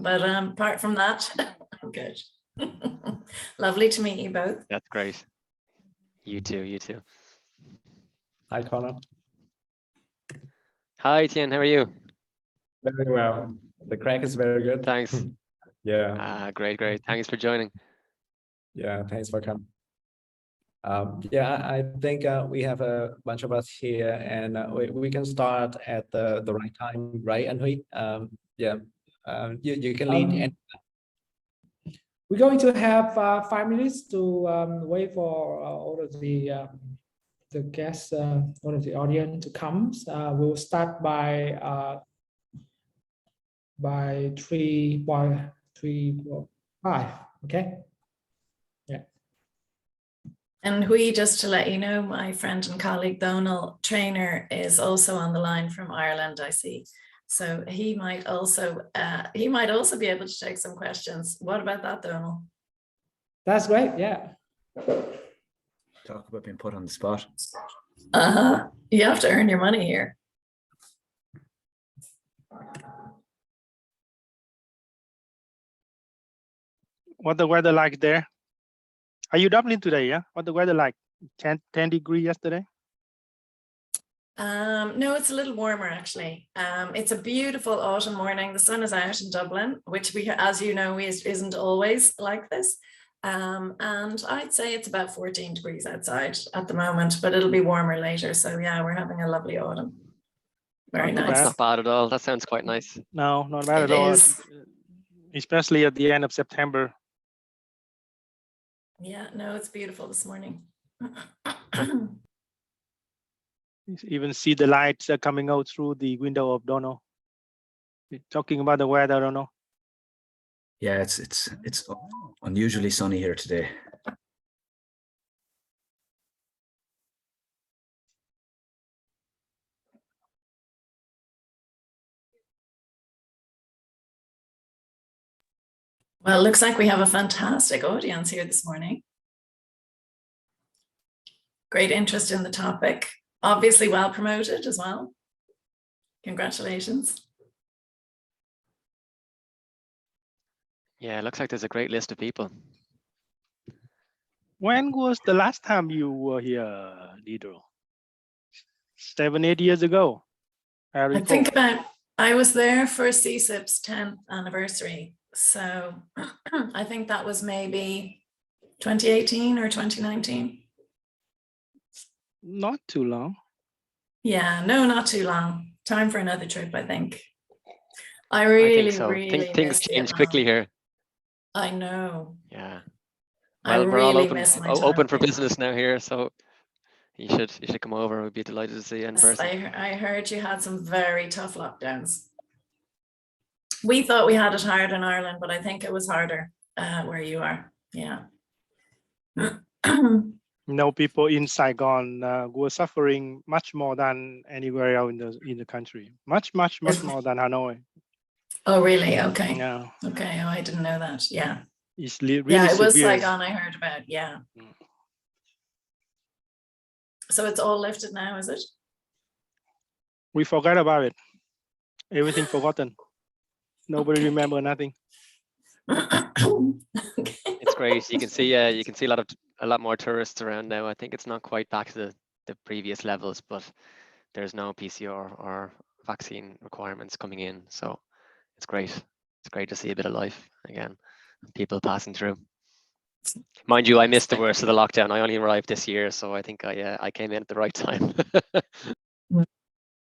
But apart from that, I'm good. Lovely to meet you both. That's great. You too, you too. Hi, Connor. Hi, Tien, how are you? Very well. The crack is very good. Thanks. Yeah. Great. Thanks for joining. Yeah, thanks for coming. Yeah, I think we have a bunch of us here, and we can start at the right time, right, Anh-Huy? Yeah, you can lead. And we're going to have 5 minutes to wait for all of the guests, all of the audience to come. We'll start by 3:5. Okay. Yeah. And we, just to let you know, my friend and colleague Donal Trainer is also on the line from Ireland, I see. So he might also be able to take some questions. What about that, Donal? That's great. Yeah. Talk about being put on the spot. You have to earn your money here. What the weather like there? Are you Dublin today? Yeah. What the weather like? 10 degrees yesterday? No, it's a little warmer actually. It's a beautiful autumn morning. The sun is out in Dublin, which we, as you know, isn't always like this. And I'd say it's about 14 degrees outside at the moment, but it'll be warmer later. So yeah, we're having a lovely autumn. Very nice. That's not bad at all. That sounds quite nice. No, not bad at all. Especially at the end of September. Yeah, no, it's beautiful this morning. You even see the lights coming out through the window of Donal. Talking about the weather, I don't know. Yeah, it's unusually sunny here today. Well, it looks like we have a fantastic audience here this morning. Great interest in the topic. Obviously well promoted as well. Congratulations. Yeah, it looks like there's a great list of people. When was the last time you were here, Deirdre? 7-8 years ago. I think I was there for 𝐒𝐏𝐄𝐂𝐑𝐒's 10th anniversary. So I think that was maybe 2018 or 2019. Not too long. Yeah, no, not too long. Time for another trip, I think. I really, so. really Things change quickly here. I know. Yeah. Well, we're all open for business now here, so you should come over. We'd be delighted to see you in person. I heard you had some very tough lockdowns. We thought we had it hard in Ireland, but I think it was harder where you are. Yeah. No, people in Saigon were suffering much more than anywhere else in the country. Much more than Hanoi. Oh, really? Okay. Yeah. Okay. Oh, I didn't know that. Yeah. It's really yeah, it was severe. Saigon I heard about. Yeah. So it's all lifted now, is it? We forgot about it. Everything forgotten. Nobody remember nothing. Okay. It's great. You can see a lot more tourists around now. I think it's not quite back to the previous levels, but there's no PCR or vaccine requirements coming in. So it's great. It's great to see a bit of life again, people passing through. Mind you, I missed the worst of the lockdown. I only arrived this year, so I think I came in at the right time.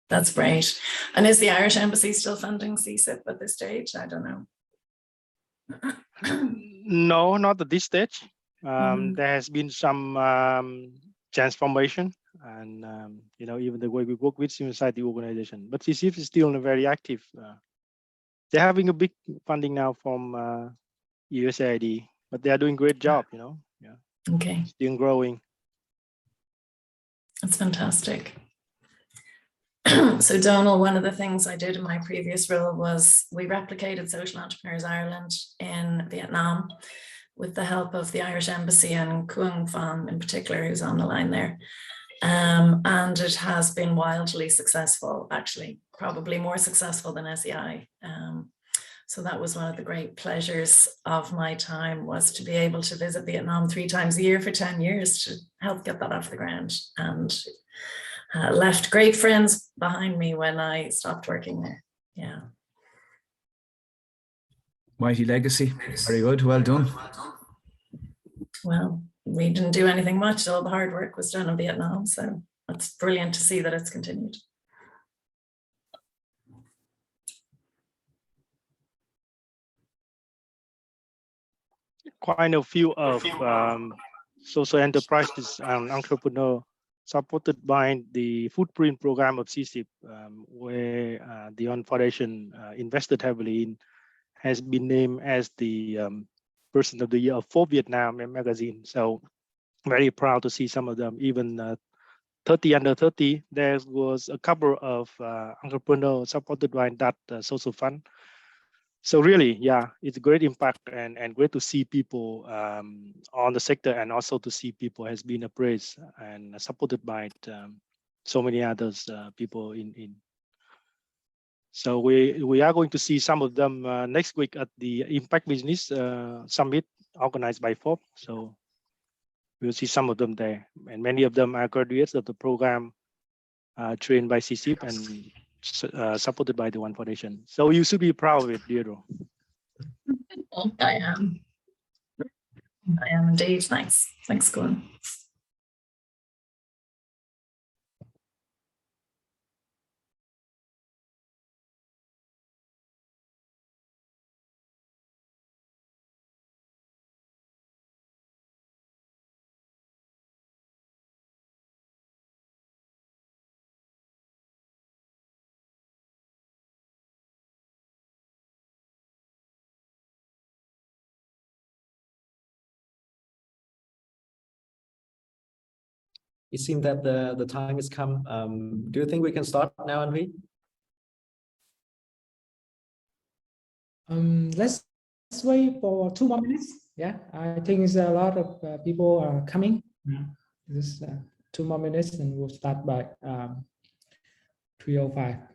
That's great. And is the Irish Embassy still funding 𝐒𝐏𝐂𝐂𝐑𝐒 at this stage? I don't know. No, not at this stage. There has been some transformation, and even the way we work with inside the organization. But 𝐒𝐏𝐂𝐂𝐑𝐒 is still very active. They're having a big funding now from USAID, but they are doing a great job. Yeah. Okay. Still growing. That's fantastic. So Donal, one of the things I did in my previous role was we replicated Social Entrepreneurs Ireland in Vietnam with the help of the Irish Embassy and Nguyen Phan in particular, who's on the line there. And it has been wildly successful, actually, probably more successful than SEI. So that was one of the great pleasures of my time, was to be able to visit Vietnam 3 times a year for 10 years to help get that off the ground, and left great friends behind me when I stopped working there. Yeah. Mighty legacy. Very good. Well done. Well, we didn't do anything much. All the hard work was done in Vietnam. So it's brilliant to see that it's continued. Quite a few of social enterprises and entrepreneurs supported by the footprint program of 𝐶𝐶IP, where the UN Foundation invested heavily in, has been named as the Person of the Year for Vietnam magazine. So very proud to see some of them, even 30 under 30. There was a couple of entrepreneurs supported by that social fund. So really, yeah, it's a great impact, and great to see people on the sector, and also to see people has been appraised and supported by so many others people in. So we are going to see some of them next week at the Impact Business Summit organized by FOB. So we'll see some of them there, and many of them are graduates of the program trained by 𝐶𝐶IP and supported by the UN Foundation. So you should be proud of it, Deirdre. I am. I am indeed. Thanks. Thanks, Glenn. It seems that the time has come. Do you think we can start now, Anh? Let's wait for 2 more minutes. Yeah, I think it's a lot of people are coming. Just 2 more minutes, and we'll start by 3:05.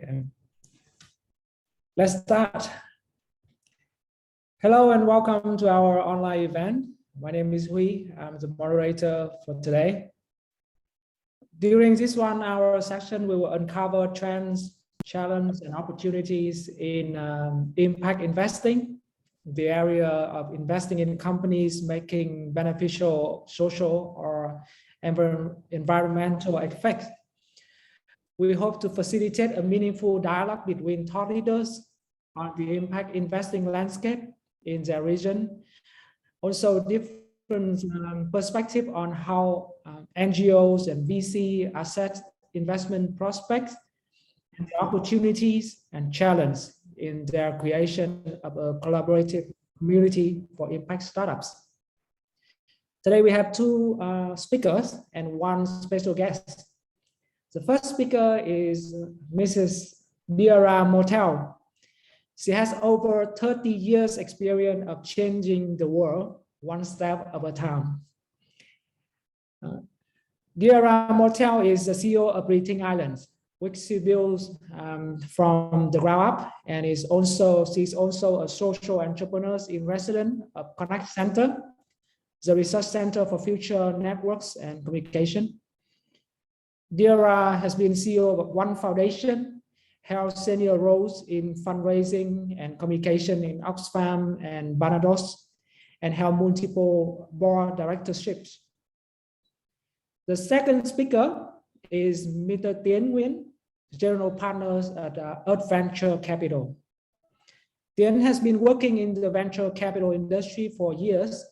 Okay. Let's start. Hello and welcome to our online event. My name is Huy. I'm the moderator for today. During this 1 hour session, we will uncover trends, challenges, and opportunities in impact investing, the area of investing in companies making beneficial social or environmental effects. We hope to facilitate a meaningful dialogue between thought leaders, on the impact investing landscape in their region. Also different perspective on how NGOs and VC assess investment prospects and the opportunities and challenges in their creation of a collaborative community for impact startups. Today we have two speakers and one special guest. The first speaker is Mrs. Dira Motel. She has over 30 years experience of changing the world one step at a time. Dira Motel is the CEO of Breathing Islands, which she builds from the ground up, and she's also a social entrepreneur in residence of Connect Center, the research center for future networks and communication. Dira has been CEO of One Foundation, held senior roles in fundraising and communication in Oxfam and Barbados, and held multiple board directorships. The second speaker is Mr. Nguyen, general partner at Earth Venture Capital. Nguyen has been working in the venture capital industry for years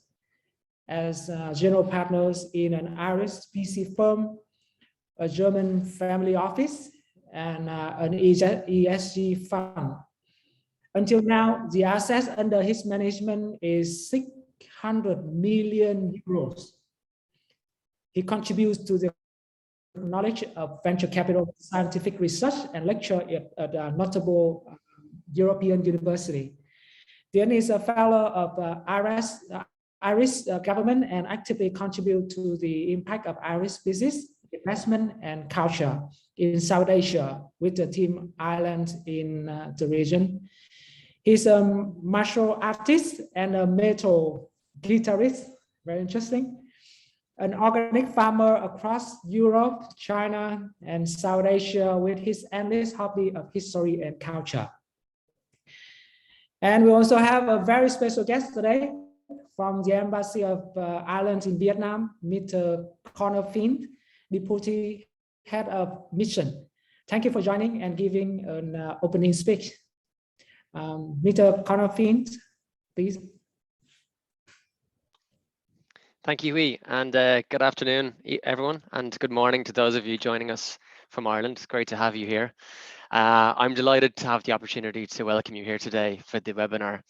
as general partners in an Irish VC firm, a German family office, and an ESG fund. Until now, the assets under his management is 600 million euros. He contributes to the knowledge of venture capital scientific research and lecture at a notable European university. Nguyen is a fellow of Irish government and actively contribute to the impact of Irish business, investment and culture in South Asia with the team Ireland in the region. He's a martial artist and a metal guitarist, very interesting. An organic farmer across Europe, China, and South Asia with his endless hobby of history and culture. And we also have a very special guest today from the Embassy of Ireland in Vietnam, Mr. Connor Fint, Deputy Head of Mission. Thank you for joining and giving an opening speech. Mr. Connor Fint, please. Thank you, Hui, and good afternoon, everyone, and good morning to those of you joining us from Ireland. It's great to have you here. I'm delighted to have the opportunity to welcome you here today for the webinar.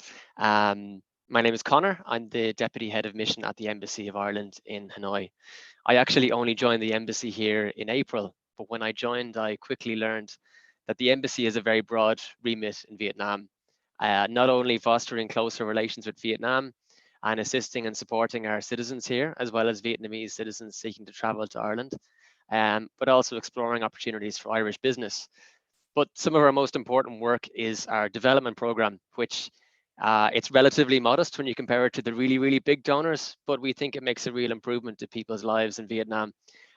My name is Connor. I'm the Deputy Head of Mission at the Embassy of Ireland in Hanoi. I actually only joined the embassy here in April, but when I joined, I quickly learned that the embassy has a very broad remit in Vietnam, not only fostering closer relations with Vietnam and assisting and supporting our citizens here, as well as Vietnamese citizens seeking to travel to Ireland, but also exploring opportunities for Irish business. But some of our most important work is our development program, which it's relatively modest when you compare it to the really, really big donors, but we think it makes a real improvement to people's lives in Vietnam,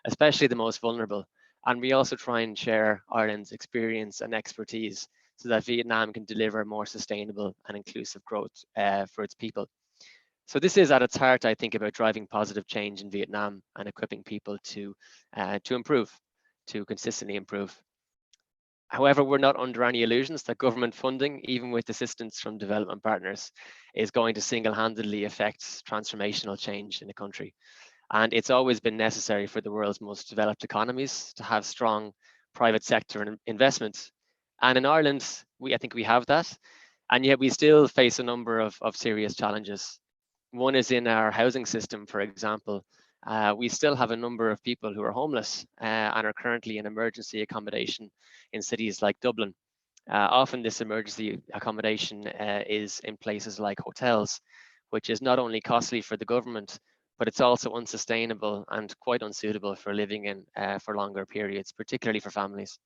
especially the most vulnerable. And we also try and share Ireland's experience and expertise so that Vietnam can deliver more sustainable and inclusive growth for its people. So this is at its heart, I think, about driving positive change in Vietnam and equipping people to improve, to consistently improve. However, we're not under any illusions that government funding, even with assistance from development partners, is going to single-handedly affect transformational change in the country. And it's always been necessary for the world's most developed economies to have strong private sector investment. And in Ireland, I think we have that. And yet we still face a number of serious challenges. One is in our housing system, for example. We still have a number of people who are homeless and are currently in emergency accommodation in cities like Dublin. Often this emergency accommodation is in places like hotels, which is not only costly for the government, but it's also unsustainable and quite unsuitable for living in for longer periods, particularly for families.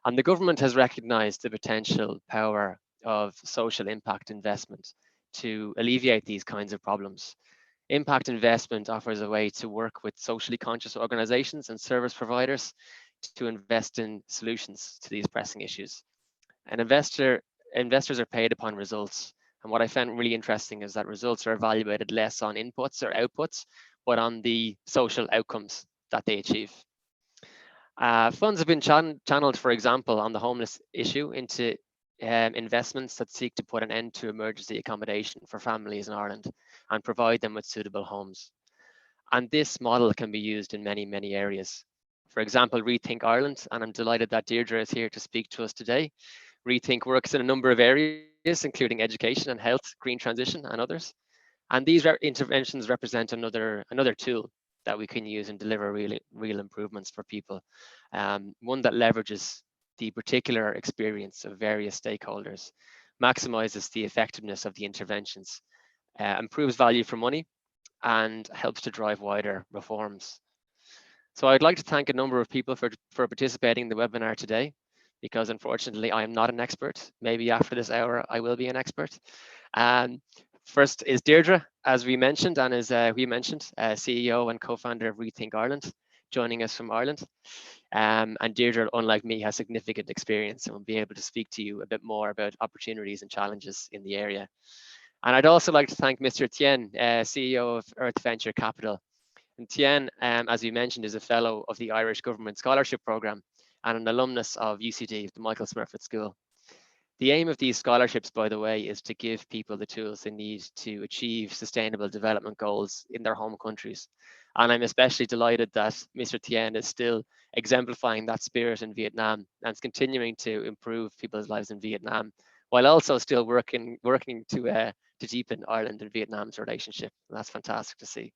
And the government has recognized the potential power of social impact investment to alleviate these kinds of problems. Impact investment offers a way to work with socially conscious organizations and service providers to invest in solutions to these pressing issues. And investors are paid upon results. And what I found really interesting is that results are evaluated less on inputs or outputs, but on the social outcomes that they achieve. Funds have been channeled, for example, on the homeless issue into investments that seek to put an end to emergency accommodation for families in Ireland and provide them with suitable homes. And this model can be used in many, many areas. For example, Rethink Ireland, and I'm delighted that Deirdre is here to speak to us today. Rethink works in a number of areas, including education and health, green transition, and others. And these interventions represent another tool that we can use and deliver real improvements for people. One that leverages the particular experience of various stakeholders, maximizes the effectiveness of the interventions, improves value for money, and helps to drive wider reforms. So I'd like to thank a number of people for participating in the webinar today, because unfortunately I am not an expert. Maybe after this hour I will be an expert. First is Deirdre, as we mentioned, and as we mentioned, CEO and co-founder of Rethink Ireland, joining us from Ireland. And Deirdre, unlike me, has significant experience and will be able to speak to you a bit more about opportunities and challenges in the area. And I'd also like to thank Mr. Tien, CEO of 𝐒𝐏𝐄𝐀𝐄𝐊𝐄𝐑. And Tien, as we mentioned, is a fellow of the Irish Government Scholarship Programme and an alumnus of UCD, the Michael Smurfit School. The aim of these scholarships, by the way, is to give people the tools they need to achieve sustainable development goals in their home countries. And I'm especially delighted that Mr. Tien is still exemplifying that spirit in Vietnam and is continuing to improve people's lives in Vietnam, while also still working to deepen Ireland and Vietnam's relationship. And that's fantastic to see.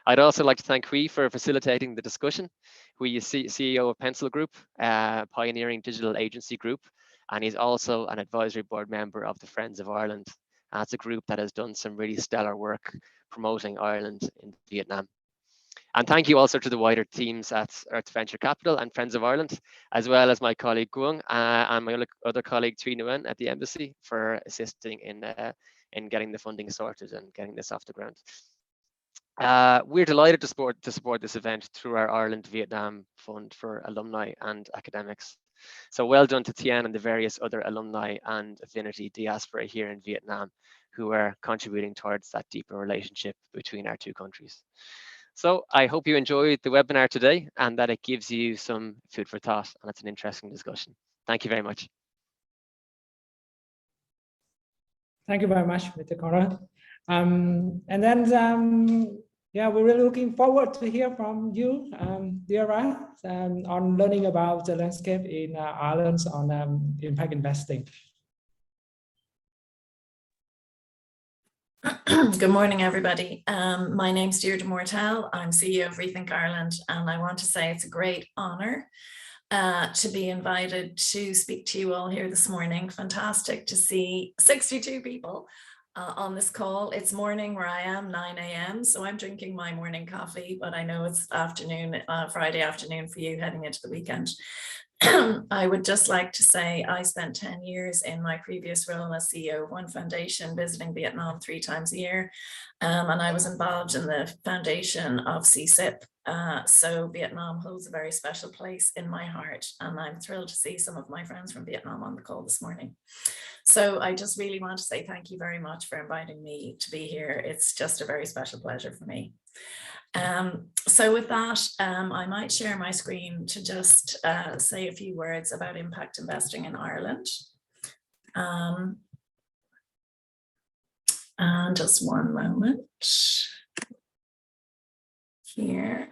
I'd also like to thank Huy for facilitating the discussion. Huy is CEO of Pencil Group, pioneering digital agency group, and he's also an advisory board member of the Friends of Ireland. That's a group that has done some really stellar work promoting Ireland in Vietnam. And thank you also to the wider teams at Earth Venture Capital and Friends of Ireland, as well as my colleague Nguyen and my other colleague Nguyen at the embassy for assisting in getting the funding sorted and getting this off the ground. We're delighted to support this event through our Ireland Vietnam Fund for alumni and academics. So well done to Tien and the various other alumni and affinity diaspora here in Vietnam who are contributing towards that deeper relationship between our two countries. So I hope you enjoyed the webinar today and that it gives you some food for thought and it's an interesting discussion. Thank you very much. Thank you very much, Mr. Conrad. Yeah, we're really looking forward to hear from you, Deirdre, on learning about the landscape in Ireland on impact investing. Good morning, everybody. My name's Deirdre Mortel. I'm CEO of Rethink Ireland, and I want to say it's a great honor to be invited to speak to you all here this morning. Fantastic to see 62 people on this call. It's morning where I am, 9 a.m. So I'm drinking my morning coffee, but I know it's afternoon, Friday afternoon for you heading into the weekend. I would just like to say I spent 10 years in my previous role as CEO of one foundation, visiting Vietnam 3 times a year. And I was involved in the foundation of 𝐒𝐏𝐄𝐀𝐄𝐓. So Vietnam holds a very special place in my heart. And I'm thrilled to see some of my friends from Vietnam on the call this morning. So I just really want to say thank you very much for inviting me to be here. It's just a very special pleasure for me. So with that, I might share my screen to just say a few words about impact investing in Ireland. And just one moment here.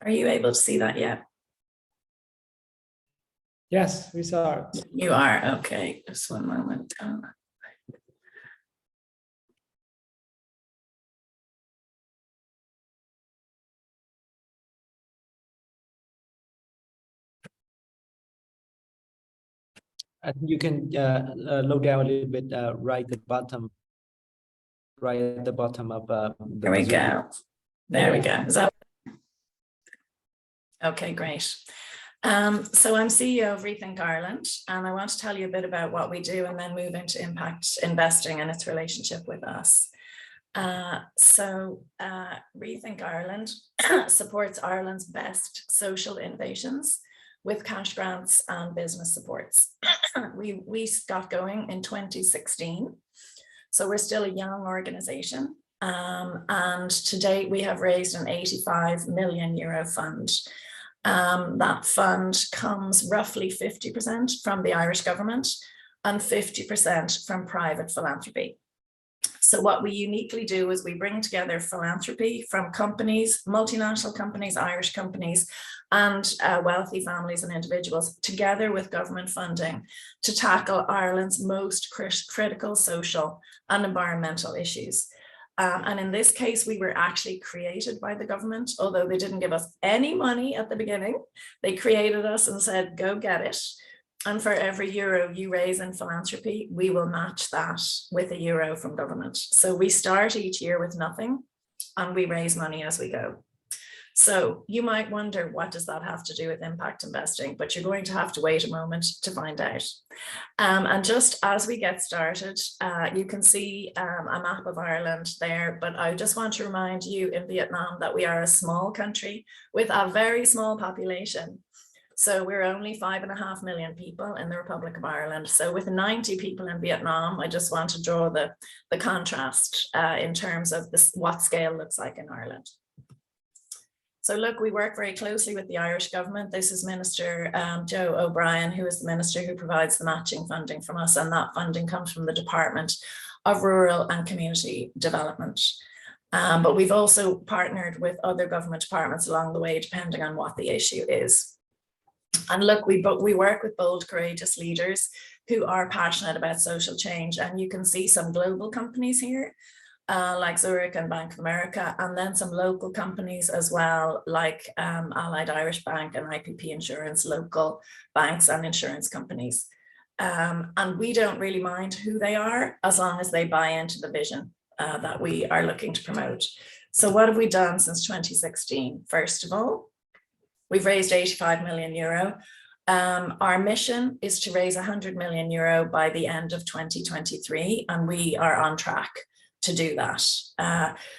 Are you able to see that yet? Yes, we saw it. You are, okay, just one moment. I think you can load down a little bit right at the bottom of the There we go. There we go. Is that okay? Great. So I'm CEO of Rethink Ireland, and I want to tell you a bit about what we do and then move into impact investing and its relationship with us. Rethink Ireland supports Ireland's best social innovations with cash grants and business supports. We got going in 2016, so we're still a young organization. And to date, we have raised an 85 million euro fund. That fund comes roughly 50% from the Irish government and 50% from private philanthropy. So what we uniquely do is we bring together philanthropy from companies, multinational companies, Irish companies, and wealthy families and individuals together with government funding to tackle Ireland's most critical social and environmental issues. And in this case, we were actually created by the government, although they didn't give us any money at the beginning. They created us and said, go get it. And for every euro you raise in philanthropy, we will match that with a euro from government. So we start each year with nothing and we raise money as we go. So you might wonder, what does that have to do with impact investing? But you're going to have to wait a moment to find out. And just as we get started, you can see a map of Ireland there, but I just want to remind you in Vietnam that we are a small country with a very small population. So we're only 5.5 million people in the Republic of Ireland. So with 90 people in Vietnam, I just want to draw the contrast in terms of what scale looks like in Ireland. So look, we work very closely with the Irish government. This is Minister Joe O'Brien, who is the minister who provides the matching funding from us, and that funding comes from the Department of Rural and Community Development. But we've also partnered with other government departments along the way, depending on what the issue is. And look, we work with bold, courageous leaders who are passionate about social change. And you can see some global companies here, like Zurich and Bank of America, and then some local companies as well, like Allied Irish Bank and IPP Insurance, local banks and insurance companies. And we don't really mind who they are, as long as they buy into the vision that we are looking to promote. So what have we done since 2016? First of all, we've raised 85 million euro. Our mission is to raise 100 million euro by the end of 2023, and we are on track to do that.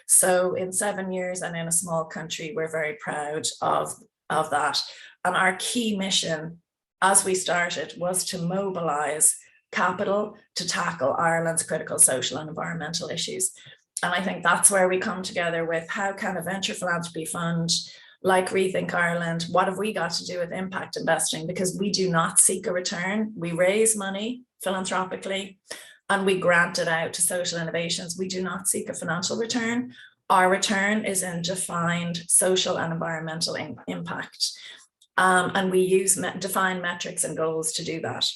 So in 7 years and in a small country, we're very proud of that. And our key mission as we started was to mobilize capital to tackle Ireland's critical social and environmental issues. And I think that's where we come together with, how can a venture philanthropy fund like Rethink Ireland, what have we got to do with impact investing? Because we do not seek a return. We raise money philanthropically and we grant it out to social innovations. We do not seek a financial return. Our return is in defined social and environmental impact. And we use defined metrics and goals to do that.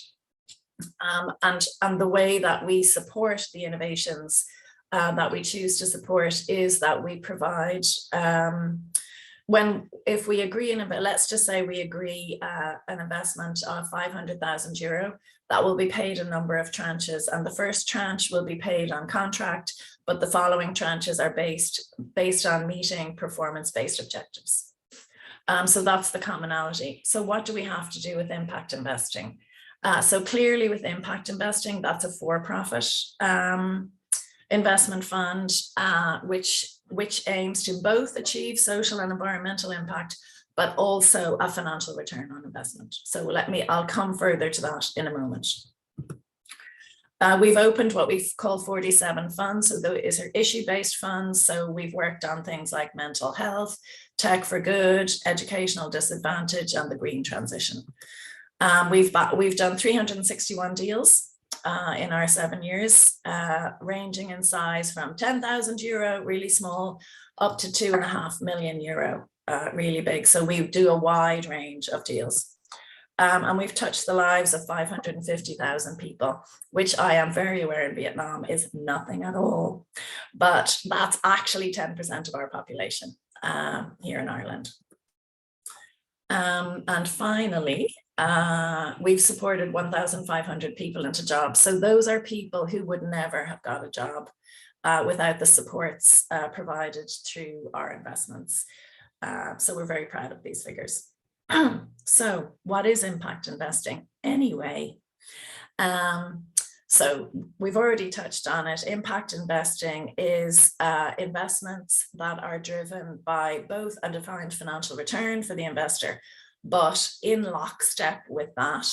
And the way that we support the innovations that we choose to support is that we provide, if we agree, let's just say we agree an investment of 500,000 euro, that will be paid a number of tranches, and the first tranche will be paid on contract, but the following tranches are based on meeting performance-based objectives. So that's the commonality. So what do we have to do with impact investing? So clearly with impact investing, that's a for-profit investment fund, which aims to both achieve social and environmental impact, but also a financial return on investment. So I'll come further to that in a moment. We've opened what we call 47 funds. So those are issue-based funds. So we've worked on things like mental health, tech for good, educational disadvantage, and the green transition. We've done 361 deals in our 7 years, ranging in size from 10,000 euro, really small, up to 2.5 million euro, really big. So we do a wide range of deals. And we've touched the lives of 550,000 people, which I am very aware in Vietnam is nothing at all. But that's actually 10% of our population here in Ireland. And finally, we've supported 1,500 people into jobs. So those are people who would never have got a job without the supports provided through our investments. So we're very proud of these figures. So what is impact investing anyway? So we've already touched on it. Impact investing is investments that are driven by both a defined financial return for the investor, but in lockstep with that,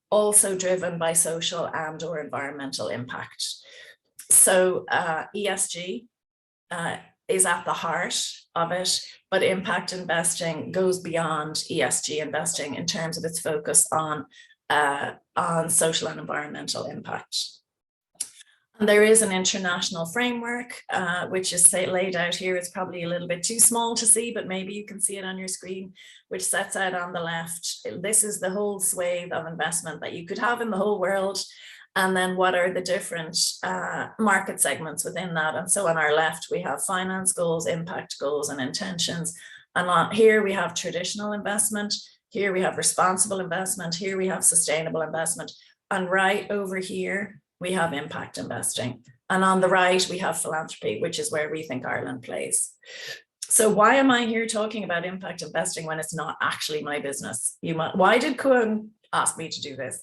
also driven by social and/or environmental impact. So ESG is at the heart of it, but impact investing goes beyond ESG investing in terms of its focus on social and environmental impact. And there is an international framework, which is laid out here. It's probably a little bit too small to see, but maybe you can see it on your screen, which sets out on the left. This is the whole swathe of investment that you could have in the whole world. And then what are the different market segments within that? And so on our left, we have finance goals, impact goals, and intentions. And on here we have traditional investment. Here we have responsible investment. Here we have sustainable investment. And right over here, we have impact investing. And on the right, we have philanthropy, which is where Rethink Ireland plays. So why am I here talking about impact investing when it's not actually my business? Why did Nguyen ask me to do this?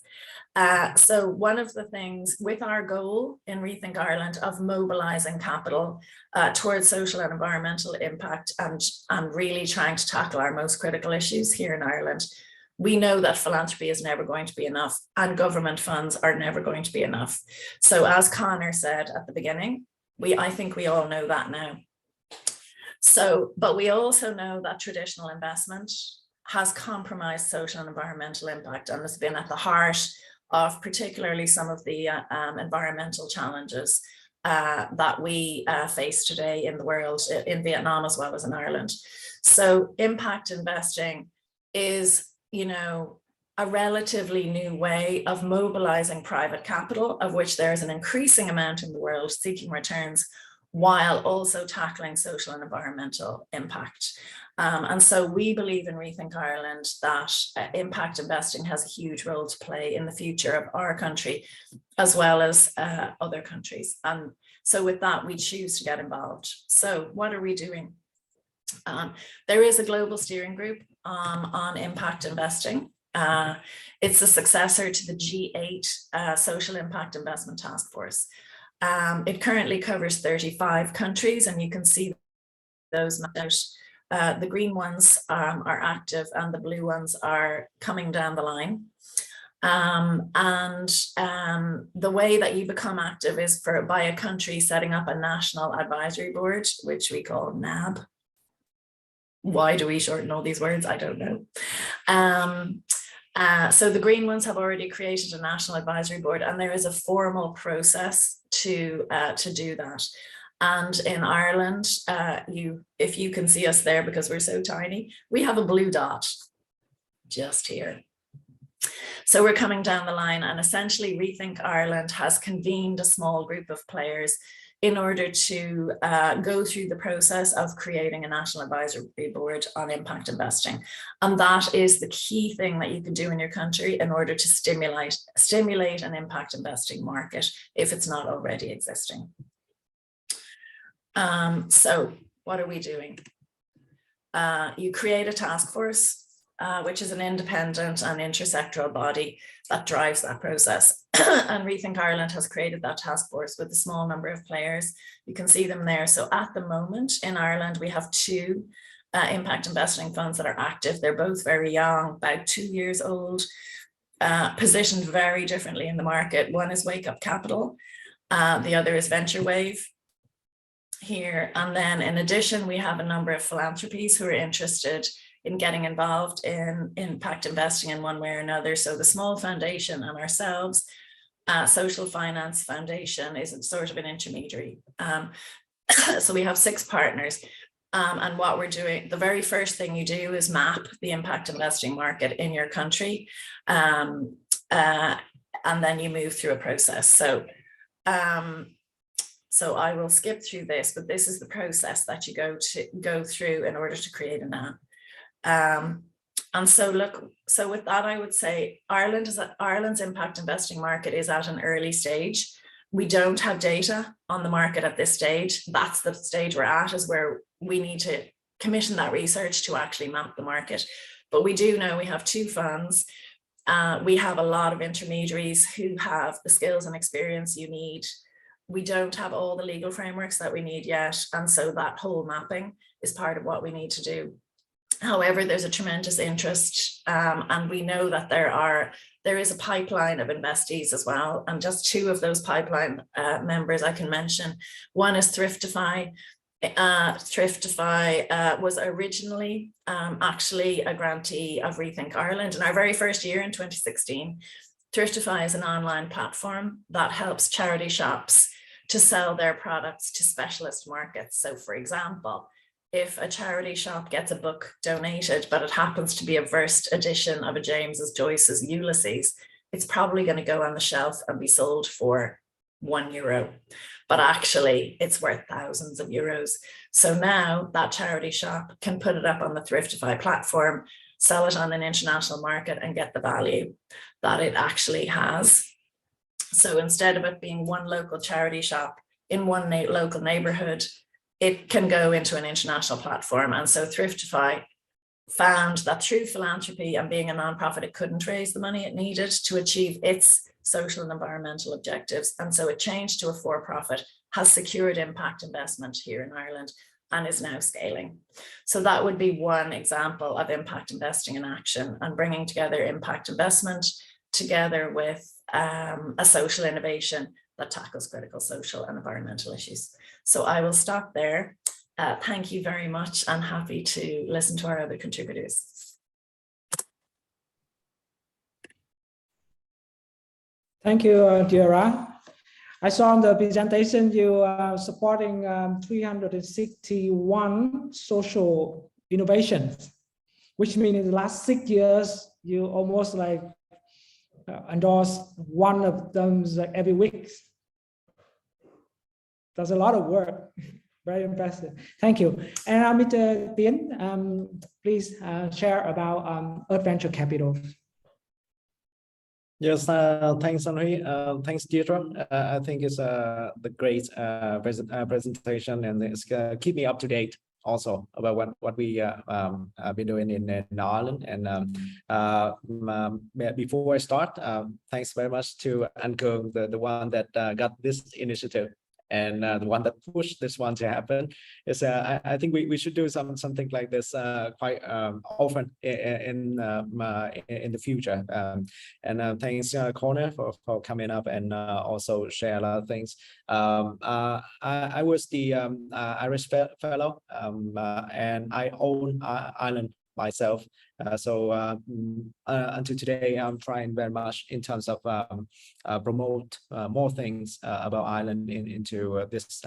So one of the things with our goal in Rethink Ireland of mobilizing capital towards social and environmental impact and really trying to tackle our most critical issues here in Ireland, we know that philanthropy is never going to be enough and government funds are never going to be enough. So as Connor said at the beginning, I think we all know that now. So, but we also know that traditional investment has compromised social and environmental impact and has been at the heart of particularly some of the environmental challenges that we face today in the world, in Vietnam as well as in Ireland. So impact investing is, you know, a relatively new way of mobilizing private capital, of which there is an increasing amount in the world seeking returns, while also tackling social and environmental impact. And so we believe in Rethink Ireland that impact investing has a huge role to play in the future of our country, as well as other countries. And so with that, we choose to get involved. So what are we doing? There is a global steering group on impact investing. It's a successor to the G8 Social Impact Investment Task Force. It currently covers 35 countries, and you can see those mapped out. The green ones are active and the blue ones are coming down the line. The way that you become active is by a country setting up a national advisory board, which we call NAB. Why do we shorten all these words? I don't know. So the green ones have already created a national advisory board, and there is a formal process to do that. And in Ireland, if you can see us there, because we're so tiny, we have a blue dot just here. So we're coming down the line, and essentially Rethink Ireland has convened a small group of players in order to go through the process of creating a national advisory board on impact investing. And that is the key thing that you can do in your country in order to stimulate an impact investing market if it's not already existing. So what are we doing? You create a task force, which is an independent and intersectoral body that drives that process. And Rethink Ireland has created that task force with a small number of players. You can see them there. So at the moment in Ireland, we have 2 impact investing funds that are active. They're both very young, about 2 years old, positioned very differently in the market. One is Wake Up Capital, the other is Venture Wave here. And then in addition, we have a number of philanthropies who are interested in getting involved in impact investing in one way or another. So the Small Foundation and ourselves, Social Finance Foundation is sort of an intermediary. So we have 6 partners. And what we're doing, the very first thing you do is map the impact investing market in your country. And then you move through a process. So I will skip through this, but this is the process that you go through in order to create a NAB. And so with that, I would say Ireland's impact investing market is at an early stage. We don't have data on the market at this stage. That's the stage we're at, is where we need to commission that research to actually map the market. But we do know we have 2 funds. We have a lot of intermediaries who have the skills and experience you need. We don't have all the legal frameworks that we need yet. And so that whole mapping is part of what we need to do. However, there's a tremendous interest, and we know that there is a pipeline of investees as well. And just 2 of those pipeline members I can mention. One is Thriftify, Thriftify was originally actually a grantee of Rethink Ireland. In our very first year in 2016, Thriftify is an online platform that helps charity shops to sell their products to specialist markets. So for example, if a charity shop gets a book donated, but it happens to be a first edition of a James's Joyce's Ulysses, it's probably going to go on the shelf and be sold for €1, but actually it's worth thousands of euros. So now that charity shop can put it up on the Thriftify platform, sell it on an international market and get the value that it actually has. So instead of it being one local charity shop in one local neighborhood, it can go into an international platform. And so Thriftify found that through philanthropy and being a nonprofit, it couldn't raise the money it needed to achieve its social and environmental objectives. And so it changed to a for-profit, has secured impact investment here in Ireland, and is now scaling. So that would be one example of impact investing in action, and bringing together impact investment together with a social innovation that tackles critical social and environmental issues. So I will stop there. Thank you very much, and happy to listen to our other contributors. Thank you, Diarra. I saw in the presentation you are supporting 361 social innovations, which means in the last 6 years, you almost like endorse one of them every week. That's a lot of work. Very impressive. Thank you. And Mr. Tien, please share about Earth Venture Capital. Yes, thanks, Henry. Thanks, Deirdre. I think it's the great presentation, and it's keep me up to date also about what we have been doing in Ireland. And before I start, thanks very much to 𝐒𝐄𝐂𝐂𝐑, the one that got this initiative, and the one that pushed this one to happen. Is I think we should do something like this quite often in the future. And thanks, Connor, for coming up and also share a lot of things. I was the Irish fellow, and I own Ireland myself. So until today, I'm trying very much in terms of promote more things about Ireland into this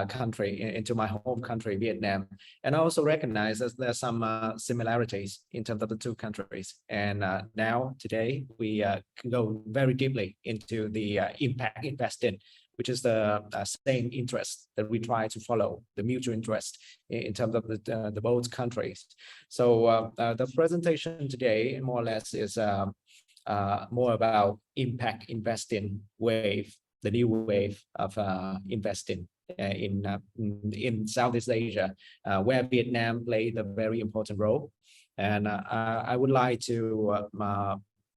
country, into my home country, Vietnam. And I also recognize that there's some similarities in terms of the two countries. And now today we can go very deeply into the impact investing, which is the same interest that we try to follow, the mutual interest in terms of the both countries. So the presentation today more or less is more about impact investing wave, the new wave of investing in Southeast Asia, where Vietnam played a very important role. And I would like to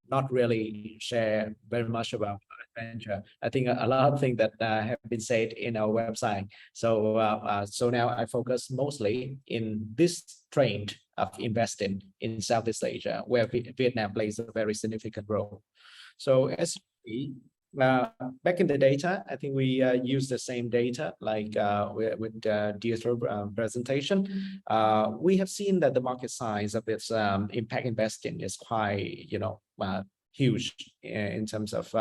not really share very much about venture. I think a lot of things that have been said in our website. So so now I focus mostly in this trend of investing in Southeast Asia, where Vietnam plays a very significant role. So as we back in the data, I think we use the same data like with Deirdre's presentation. We have seen that the market size of this impact investing is quite, huge in terms of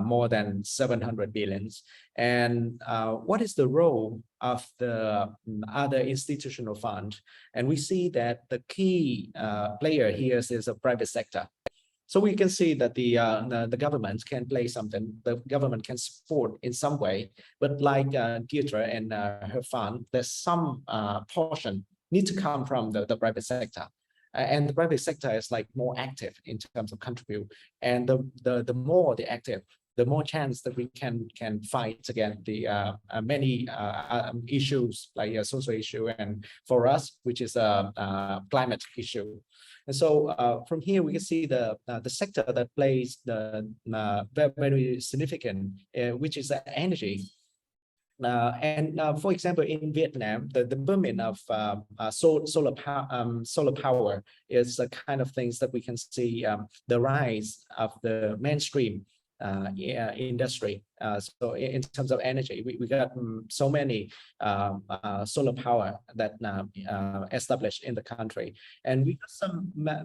more than 700 billions. And what is the role of the other institutional fund? And we see that the key player here is a private sector. So we can see that the government can play something, the government can support in some way, but like Deirdre and her fund, there's some portion need to come from the private sector. And the private sector is like more active in terms of contribute. And the more the active, the more chance that we can fight against the many issues like a social issue, and for us, which is a climate issue. And so from here, we can see the sector that plays the very significant, which is energy. For example, in Vietnam, the booming of solar power is the kind of things that we can see the rise of the mainstream industry. So in terms of energy, we got so many solar power that established in the country, and we got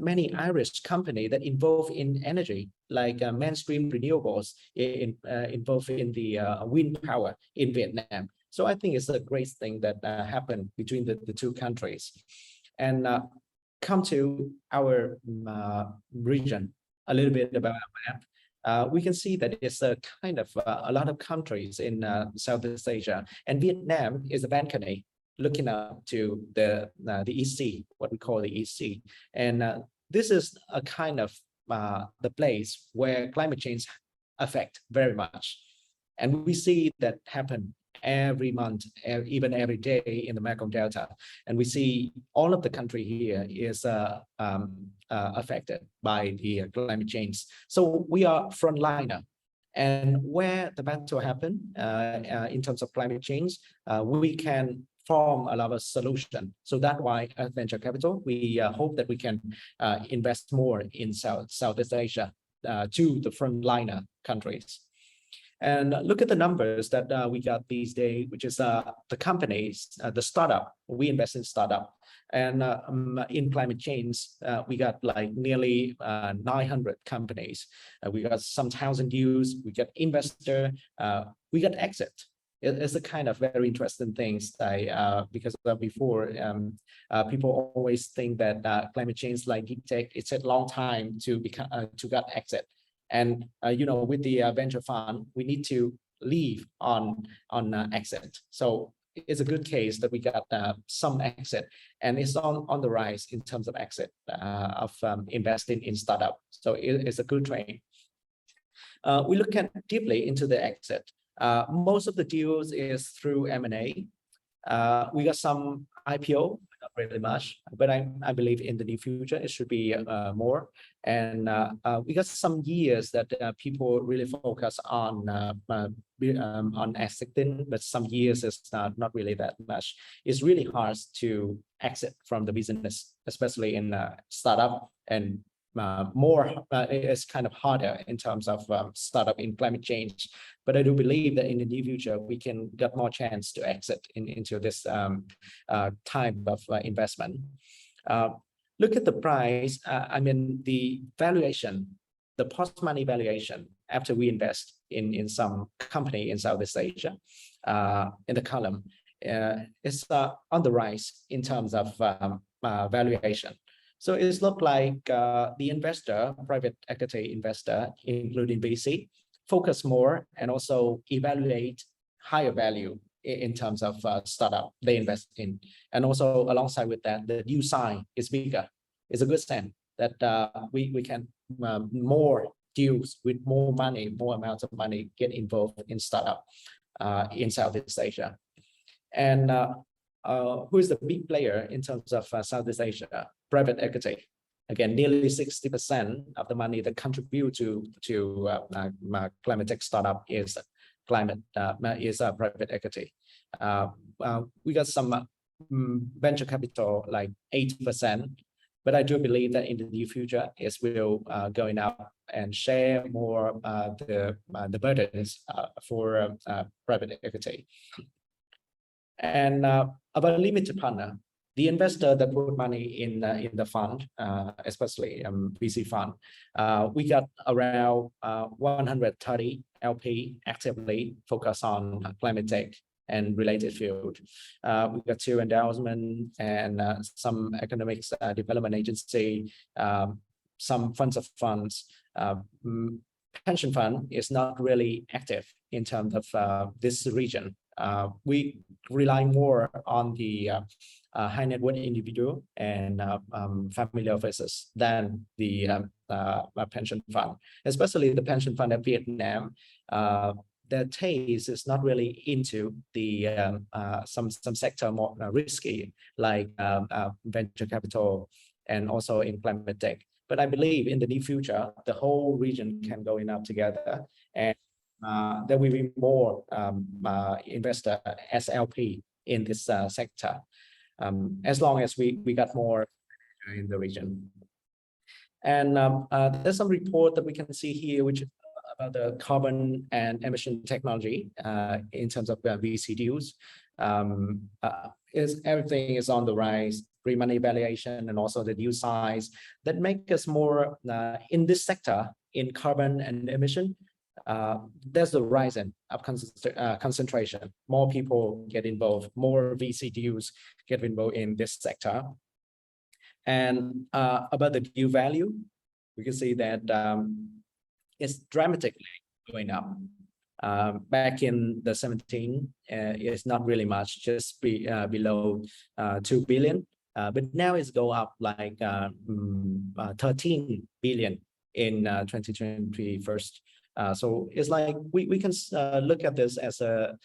many Irish company that involved in energy, like mainstream renewables, involved in the wind power in Vietnam. So I think it's a great thing that happened between the two countries. And come to our region, a little bit about our map. We can see that it's a kind of a lot of countries in Southeast Asia, and Vietnam is a balcony looking up to the East Sea, what we call the East Sea. And this is a kind of the place where climate change affect very much. And we see that happen every month, even every day in the Mekong Delta. And we see all of the country here is affected by the climate change. So we are frontliner. And where the battle happen in terms of climate change, we can form a lot of solution. So that's why at Venture Capital, we hope that we can invest more in Southeast Asia to the frontliner countries. And look at the numbers that we got these days, which is the companies, the startup. We invest in startup, and in climate change, we got like nearly 900 companies. We got some thousand deals. We got investor. We got exit. It's a kind of very interesting things. Because before people always think that climate change, like deep tech, it's a long time to become to get exit. And you know, with the venture fund, we need to leave on exit. So it's a good case that we got some exit, and it's on the rise in terms of exit of investing in startup. So it's a good trend. We look at deeply into the exit. Most of the deals is through M&A. We got some IPO, not really much, but I believe in the near future it should be more. And we got some years that people really focus on exiting, but some years is not really that much. It's really hard to exit from the business, especially in startup, and it's kind of harder in terms of startup in climate change. But I do believe that in the near future we can get more chance to exit into this type of investment. Look at the price. I mean the valuation, the post-money valuation after we invest in some company in Southeast Asia. In the column, it's on the rise in terms of valuation. So it's look like the investor, private equity investor, including VC, focus more and also evaluate higher value in terms of startup they invest in. And also alongside with that, the deal size is bigger. It's a good sign that we can more deals with more money, more amounts of money get involved in startup in Southeast Asia. And who is the big player in terms of Southeast Asia? Private equity. Again, nearly 60% of the money that contribute to climate tech startup is private equity. We got some venture capital like 8%, but I do believe that in the near future it will going up and share more the burdens for private equity. And about limited partner, the investor that put money in the fund, especially VC fund, we got around 130 LP actively focused on climate tech and related field. We got 2 endowments and some economics development agency, some funds of funds. Pension fund is not really active in terms of this region. We rely more on the high net worth individual and family offices than the pension fund, especially the pension fund of Vietnam. Their taste is not really into the some sector more risky, like venture capital and also in climate tech. But I believe in the near future, the whole region can go up together, and there will be more investor SLP in this sector, as long as we got more in the region. And there's some report that we can see here, which the carbon and emission technology in terms of VC deals. Everything is on the rise, pre-money valuation, and also the deal size that make us more in this sector in carbon and emission. There's the rise of concentration. More people get involved, more VC deals get involved in this sector. And about the deal value, we can see that it's dramatically going up. Back in the 17, it's not really much, just below 2 billion. But now it's go up like 13 billion in 2021. So it's like we can look at this as a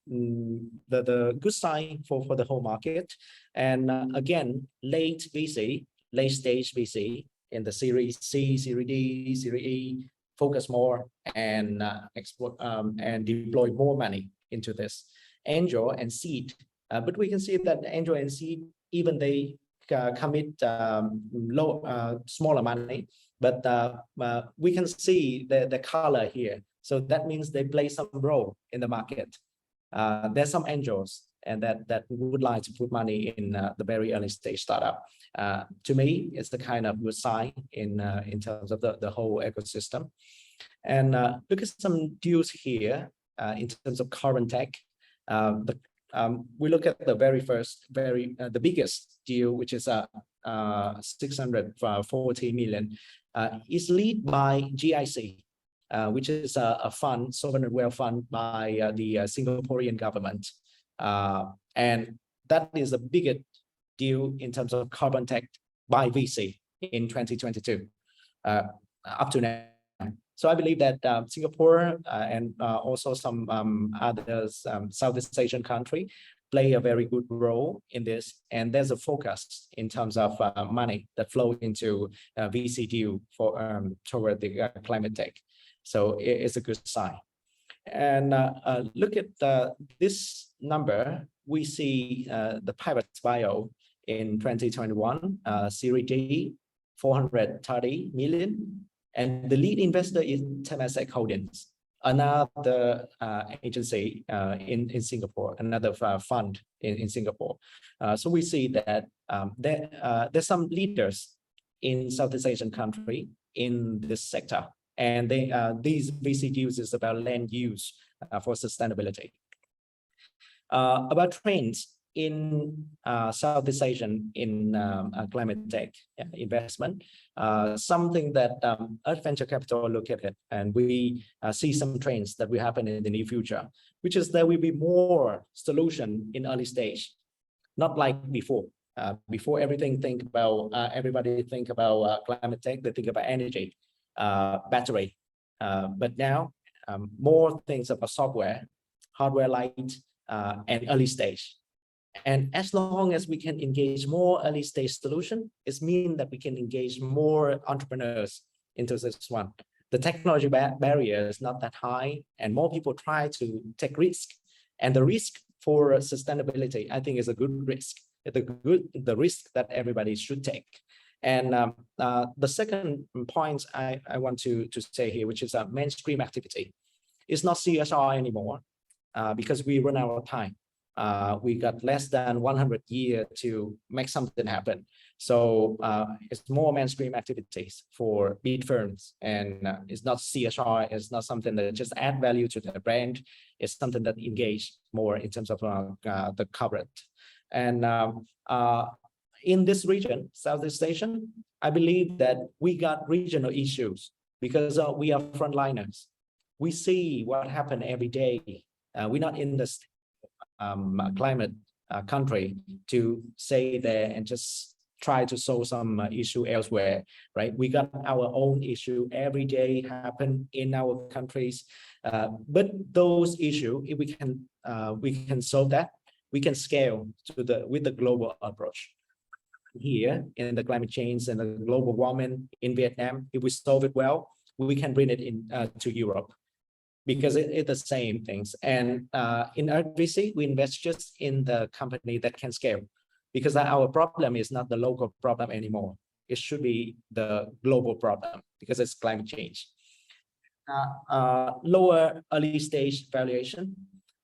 the good sign for the whole market. And again, late stage VC in the Series C, Series D, Series E, focus more and export and deploy more money into this. Angel and seed, but we can see that angel and seed, even they commit smaller money, but we can see the color here. So that means they play some role in the market. There's some angels and that would like to put money in the very early stage startup. To me, it's the kind of good sign in terms of the whole ecosystem. And look at some deals here in terms of carbon tech. We look at the very first, the biggest deal, which is 640 million, is led by GIC, which is a fund, sovereign wealth fund by the Singaporean government. And that is the biggest deal in terms of carbon tech by VC in 2022, up to now. So I believe that Singapore and also some other Southeast Asian country play a very good role in this. And there's a focus in terms of money that flow into VC deal for toward the climate tech. So it's a good sign. And look at this number. We see the Pivot Bio in 2021, Series D, 430 million. And the lead investor is Temasek Holdings, another agency in Singapore, another fund in Singapore. So we see that there's some leaders in Southeast Asian country in this sector. And these VC deals is about land use for sustainability. About trends in Southeast Asian in climate tech investment, something that Earth Venture Capital look at it, and we see some trends that will happen in the near future, which is there will be more solution in early stage, not like before. Before everybody think about climate tech, they think about energy, battery, but now more things about software, hardware light, and early stage. And as long as we can engage more early stage solution, it means that we can engage more entrepreneurs into this one. The technology barrier is not that high, and more people try to take risk. And the risk for sustainability, I think, is a good risk. The risk that everybody should take. And the second point I want to say here, which is a mainstream activity, it's not CSR anymore because we run out of time. We got less than 100 years to make something happen. So it's more mainstream activities for big firms, and it's not CSR. It's not something that just add value to the brand. It's something that engage more in terms of the coverage. And in this region, Southeast Asian, I believe that we got regional issues because we are frontliners. We see what happened every day. We're not in the climate country to stay there and just try to solve some issue elsewhere, right? We got our own issue every day happen in our countries, but those issues, if we can solve that, we can scale to with the global approach. Here in the climate change and the global warming in Vietnam, if we solve it well, we can bring it in to Europe, because it's the same things. And in RVC, we invest just in the company that can scale, because our problem is not the local problem anymore. It should be the global problem, because it's climate change. lower early stage valuation.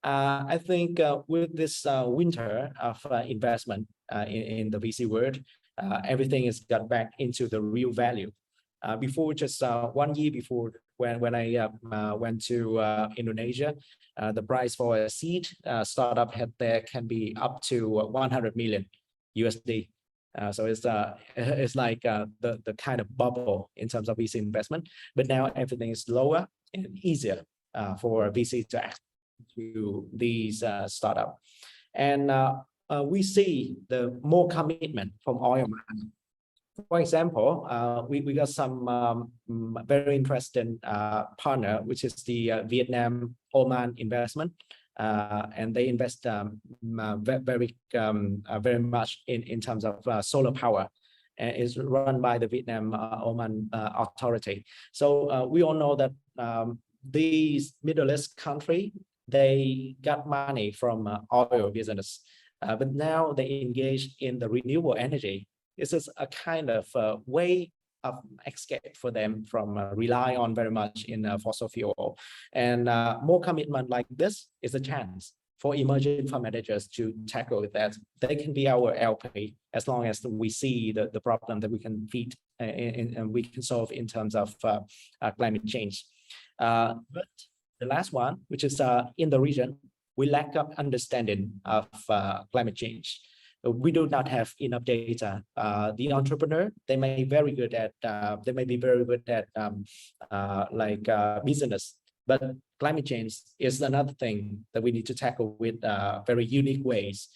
I think with this winter of investment in the VC world, everything is got back into the real value. Before just 1 year before, when I went to Indonesia, the price for a seed startup there can be up to 100 million USD. So it's like the kind of bubble in terms of VC investment. But now everything is lower and easier for VC to access to these startups. And we see the more commitment from oil mining. For example, we got some very interesting partner, which is the Vietnam Oman investment. And they invest very much in terms of solar power, and is run by the Vietnam Oman authority. So we all know that these Middle East country, they got money from oil business, but now they engage in the renewable energy. This is a kind of way of escape for them from rely on very much in fossil fuel. And more commitment like this is a chance for emerging fund managers to tackle that. They can be our LP as long as we see the problem that we can feed and we can solve in terms of climate change. But the last one, which is in the region, we lack of understanding of climate change. We do not have enough data. The entrepreneur, they may be very good at business, but climate change is another thing that we need to tackle with very unique ways.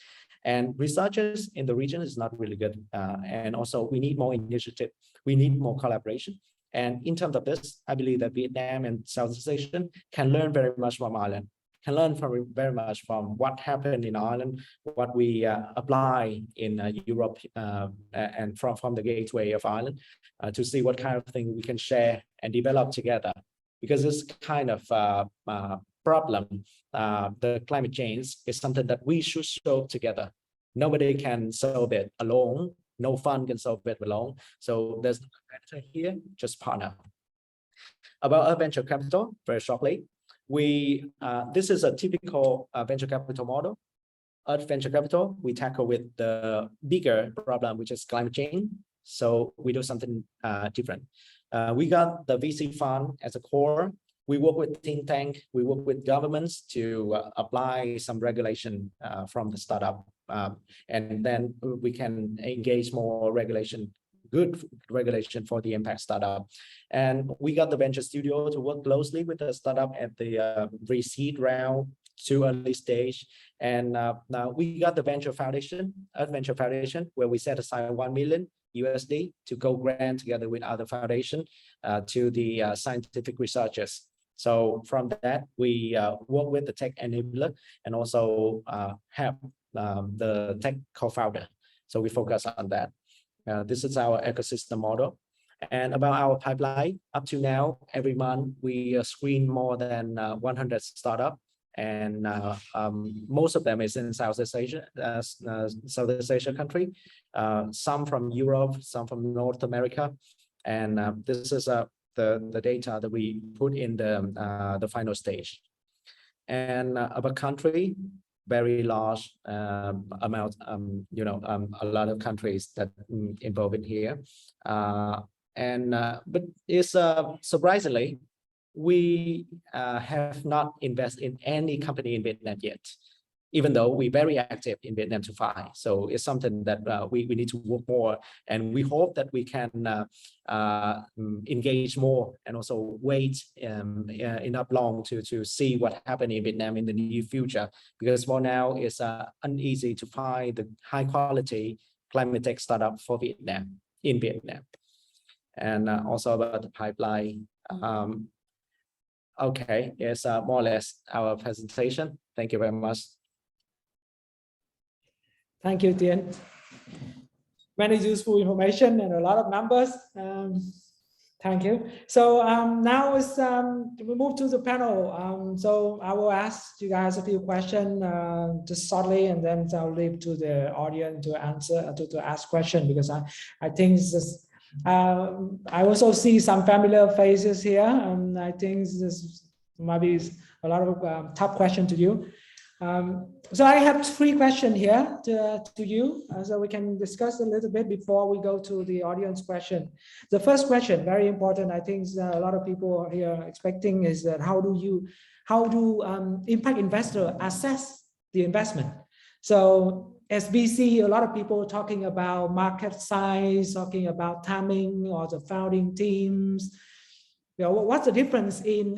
And researchers in the region is not really good. And also we need more initiative. We need more collaboration. And in terms of this, I believe that Vietnam and Southeast Asia can learn very much from Ireland, can learn very much from what happened in Ireland, what we apply in Europe and from the gateway of Ireland to see what kind of thing we can share and develop together. Because this kind of problem, the climate change, is something that we should solve together. Nobody can solve it alone. No fund can solve it alone. So there's no competitor here, just partner. About our venture capital, very shortly. This is a typical venture capital model. At venture capital, we tackle with the bigger problem, which is climate change. So we do something different. We got the VC fund as a core. We work with think tank. We work with governments to apply some regulation from the startup, and then we can engage more regulation. Good regulation for the impact startup. And we got the venture studio to work closely with the startup at the pre-seed round to early stage. And now we got the venture foundation, where we set aside 1 million USD to go grant together with other foundation to the scientific researchers. So from that, we work with the tech enabler and also have the tech co-founder. So we focus on that. This is our ecosystem model. And about our pipeline, up to now, every month we screen more than 100 startups, and most of them is in Southeast Asia country, some from Europe, some from North America, and this is the data that we put in the final stage. And about country, very large amount, a lot of countries that involved in here. But it's surprisingly, we have not invested in any company in Vietnam yet, even though we're very active in Vietnam to find. So it's something that we need to work more, and we hope that we can engage more and also wait enough long to see what happens in Vietnam in the near future. Because for now, it's uneasy to find the high quality climate tech startup for Vietnam, in Vietnam. And also about the pipeline. Okay, it's more or less our presentation. Thank you very much. Thank you, Tien. Many useful information and a lot of numbers. Thank you. So now is we move to the panel. So I will ask you guys a few questions just shortly, and then I'll leave to the audience to answer to ask questions, because I think this is I also see some familiar faces here, and I think this might be a lot of tough question to you. So I have 3 questions here to you, so we can discuss a little bit before we go to the audience question. The first question, very important, I think a lot of people here expecting, is that how do impact investor assess the investment? So as we see a lot of people talking about market size, talking about timing or the founding teams, you know, what's the difference in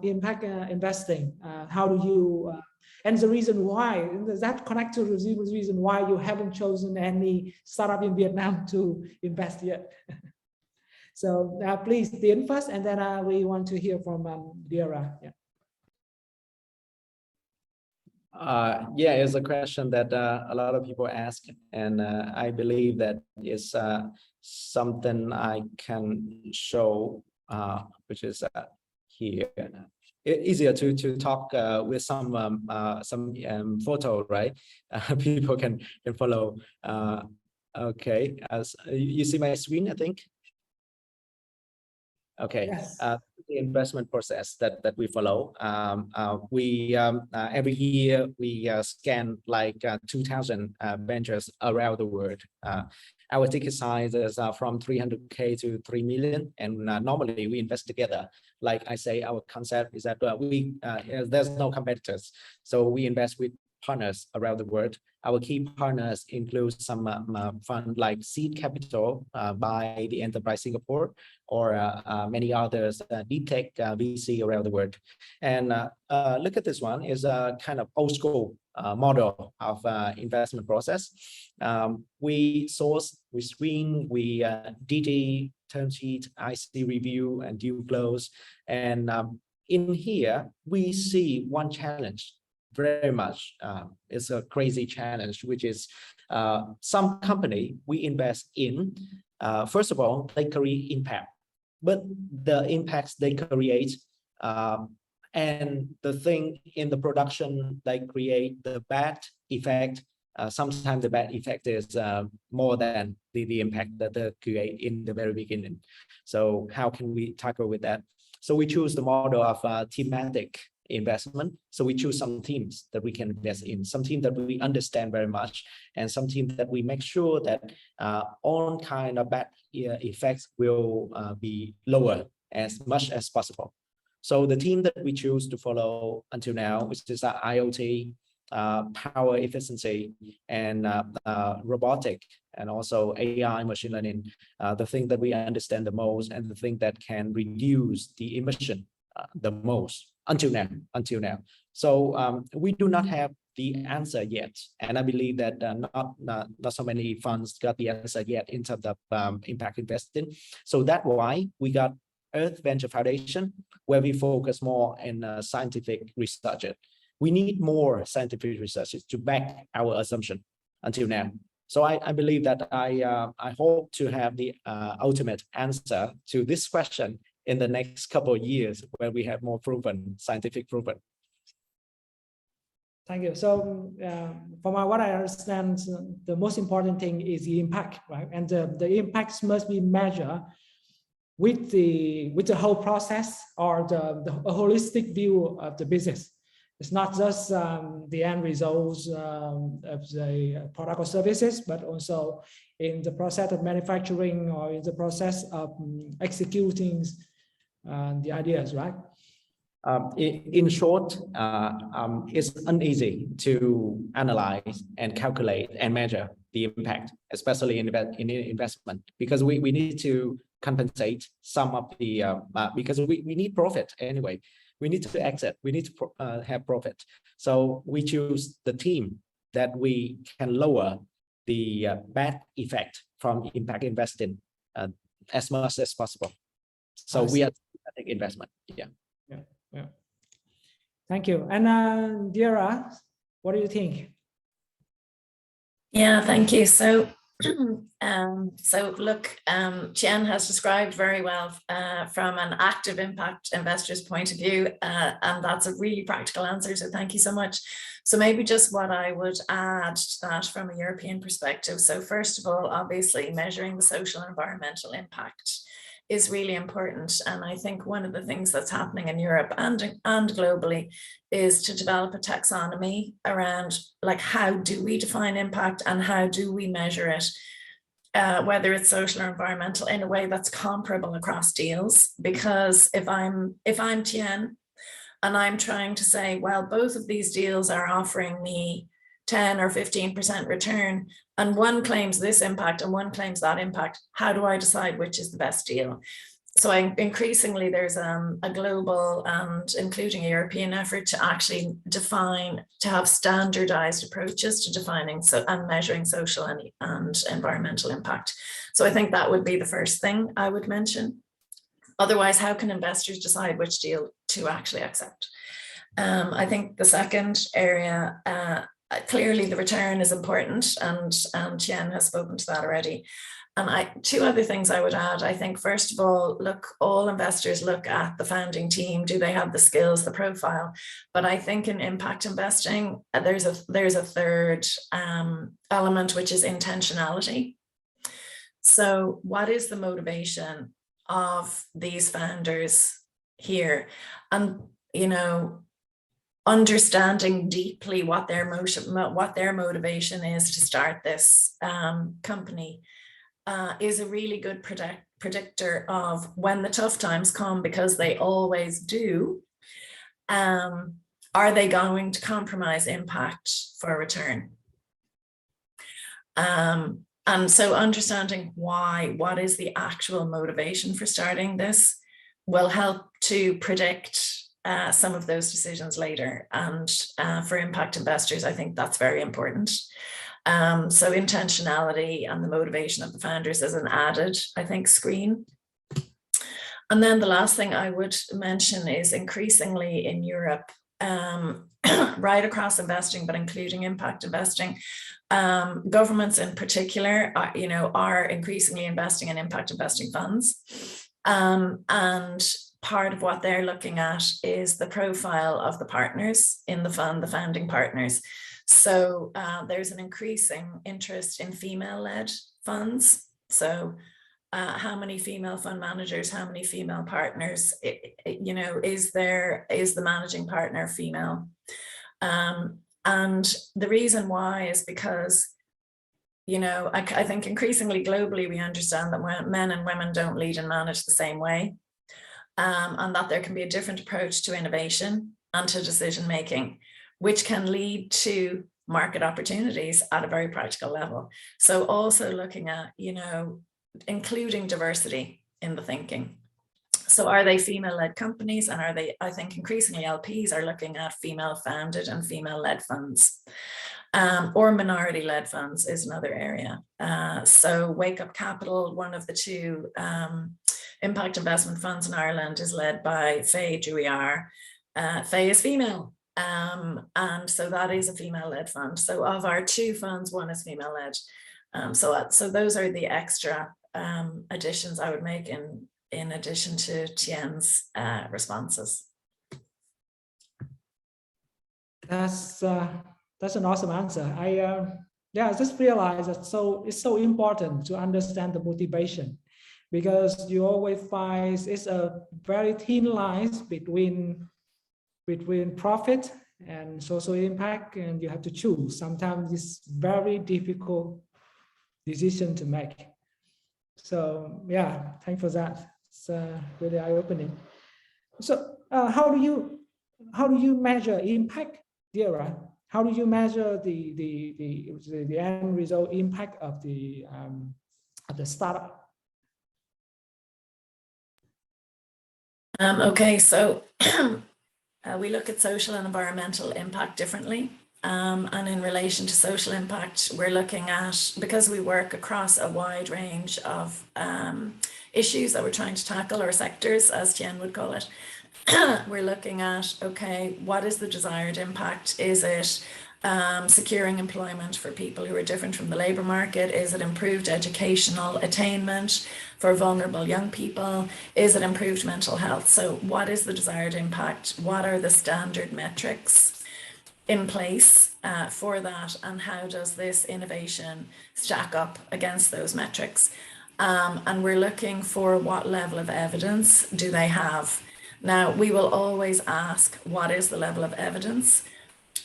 impact investing? How do you and the reason why, does that connect to the reason why you haven't chosen any startup in Vietnam to invest yet? So please, Tiến first, and then we want to hear from Dira. Yeah, it's a question that a lot of people ask, and I believe that is something I can show, which is here. Easier to talk with some photo, right? People can follow. Okay, as you see my screen, I think. Okay. Yes. The investment process that we follow. We every year we scan like 2,000 ventures around the world. Our ticket sizes are from 300K to 3 million, and normally we invest together. Like I say, our concept is that there's no competitors, so we invest with partners around the world. Our key partners include some fund like Seed Capital by the Enterprise Singapore, or many others, deep tech VC around the world. And look at this one, is a kind of old school model of investment process. We source, we screen, we DD, term sheet, IC review, and due close. And in here, we see one challenge very much. It's a crazy challenge, which is some company we invest in, first of all, they create impact, but the impacts they create and the thing in the production, they create the bad effect. Sometimes the bad effect is more than the impact that they create in the very beginning. So how can we tackle with that? So we choose the model of thematic investment. So we choose some teams that we can invest in, some team that we understand very much, and some team that we make sure that all kind of bad effects will be lower as much as possible. So the team that we choose to follow until now, which is IoT, power efficiency, and robotic, and also AI, machine learning, the thing that we understand the most and the thing that can reduce the emission the most until now. So we do not have the answer yet, and I believe that not so many funds got the answer yet in terms of impact investing. So that's why we got Earth Venture Foundation, where we focus more in scientific research. We need more scientific research to back our assumption until now. So I believe that I hope to have the ultimate answer to this question in the next couple of years, where we have more scientific proven. Thank you. So from what I understand, the most important thing is the impact, right? And the impacts must be measured with the whole process, or the holistic view of the business. It's not just the end results of the product or services, but also in the process of manufacturing, or in the process of executing the ideas, right? In short, it's uneasy to analyze and calculate and measure the impact, especially in investment, because we need to compensate some of the, because we need profit anyway. We need to exit, we need to have profit. So we choose the team that we can lower the bad effect from impact investing as much as possible. So we are taking investment. Yeah. Thank you. And Dira, what do you think? Yeah, thank you. So So look, Tien has described very well from an active impact investor's point of view, and that's a really practical answer, so thank you so much. So maybe just what I would add to that from a European perspective. So first of all, obviously measuring the social and environmental impact is really important. And I think one of the things that's happening in Europe and globally is to develop a taxonomy around like, how do we define impact and how do we measure it, whether it's social or environmental, in a way that's comparable across deals. Because if I'm Tien and I'm trying to say, well, both of these deals are offering me 10 or 15% return, and one claims this impact and one claims that impact, how do I decide which is the best deal? So increasingly there's a global and including a European effort to actually define, to have standardized approaches to defining and measuring social and environmental impact. So I think that would be the first thing I would mention. Otherwise, how can investors decide which deal to actually accept? I think the second area, clearly the return is important, and Tien has spoken to that already. And two other things I would add. I think, first of all, look, all investors look at the founding team. Do they have the skills, the profile? But I think in impact investing, there's a third element, which is intentionality. So what is the motivation of these founders here? And, you know, understanding deeply what their motivation is to start this company is a really good predictor of when the tough times come, because they always do. Are they going to compromise impact for return? And so understanding why, what is the actual motivation for starting this, will help to predict some of those decisions later. And for impact investors, I think that's very important. So intentionality and the motivation of the founders is an added, I think, screen. And then the last thing I would mention is increasingly in Europe, right across investing, but including impact investing, governments in particular are increasingly investing in impact investing funds. And part of what they're looking at is the profile of the partners in the fund, the founding partners. So there's an increasing interest in female-led funds. So how many female fund managers, how many female partners, is the managing partner female? And the reason why is because, I think increasingly globally, we understand that men and women don't lead and manage the same way. And that there can be a different approach to innovation and to decision-making, which can lead to market opportunities at a very practical level. So also looking at, including diversity in the thinking. So are they female-led companies, and are they, I think increasingly LPs are looking at female-founded and female-led funds, or minority-led funds is another area. So Wake Up Capital, one of the two impact investment funds in Ireland, is led by Faye Drouillard. Faye is female, and so that is a female-led fund. So of our two funds, one is female-led. So those are the extra additions I would make in addition to Tien's responses. That's an awesome answer. I just realized that it's so important to understand the motivation, because you always find it's a very thin line between profit and social impact, and you have to choose. Sometimes it's very difficult decision to make. So yeah, thanks for that. It's really eye-opening. So how do you measure impact, Deirdre? How do you measure the end result impact of the startup? Okay, so we look at social and environmental impact differently. And in relation to social impact, we're looking at, because we work across a wide range of issues that we're trying to tackle, or sectors, as Tien would call it, we're looking at, okay, what is the desired impact? Is it securing employment for people who are different from the labour market? Is it improved educational attainment for vulnerable young people? Is it improved mental health? So what is the desired impact? What are the standard metrics in place for that? And how does this innovation stack up against those metrics? And we're looking for what level of evidence do they have? Now, we will always ask, what is the level of evidence?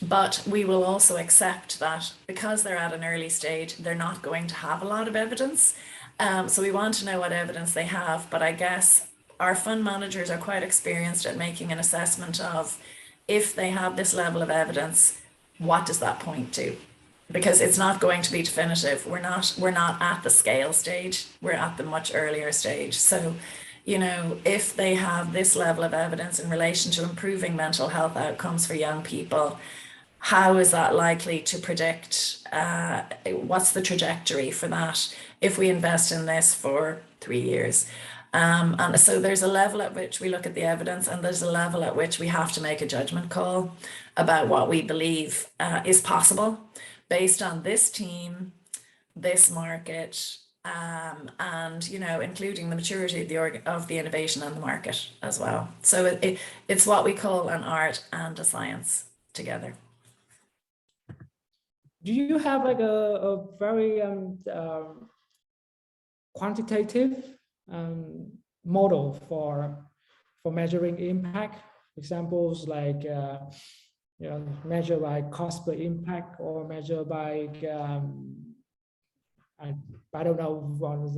But we will also accept that because they're at an early stage, they're not going to have a lot of evidence. So we want to know what evidence they have. But I guess our fund managers are quite experienced at making an assessment of, if they have this level of evidence, what does that point to? Because it's not going to be definitive. We're not at the scale stage. We're at the much earlier stage. So, you know, if they have this level of evidence in relation to improving mental health outcomes for young people, how is that likely to predict what's the trajectory for that if we invest in this for 3 years? And so there's a level at which we look at the evidence, and there's a level at which we have to make a judgment call about what we believe is possible based on this team, this market, and, you know, including the maturity of the innovation and the market as well. So it's what we call an art and a science together. Do you have like a very quantitative model for measuring impact? Examples like you know, measure by cost per impact, or measure by I don't know what,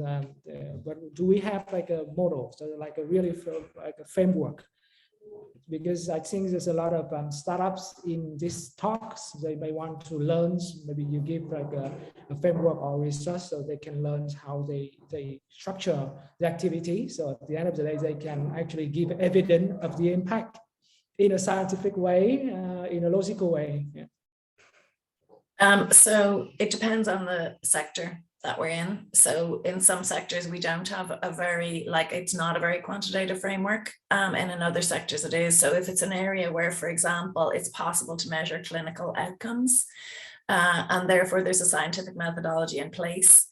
but do we have like a model, so like a really like a framework? Because I think there's a lot of startups in these talks. They may want to learn, maybe you give like a framework or research so they can learn how they structure the activity. So at the end of the day, they can actually give evidence of the impact in a scientific way, in a logical way. Yeah. So it depends on the sector that we're in. So in some sectors, we don't have a very, like, it's not a very quantitative framework. And in other sectors it is. So if it's an area where, for example, it's possible to measure clinical outcomes, and therefore there's a scientific methodology in place.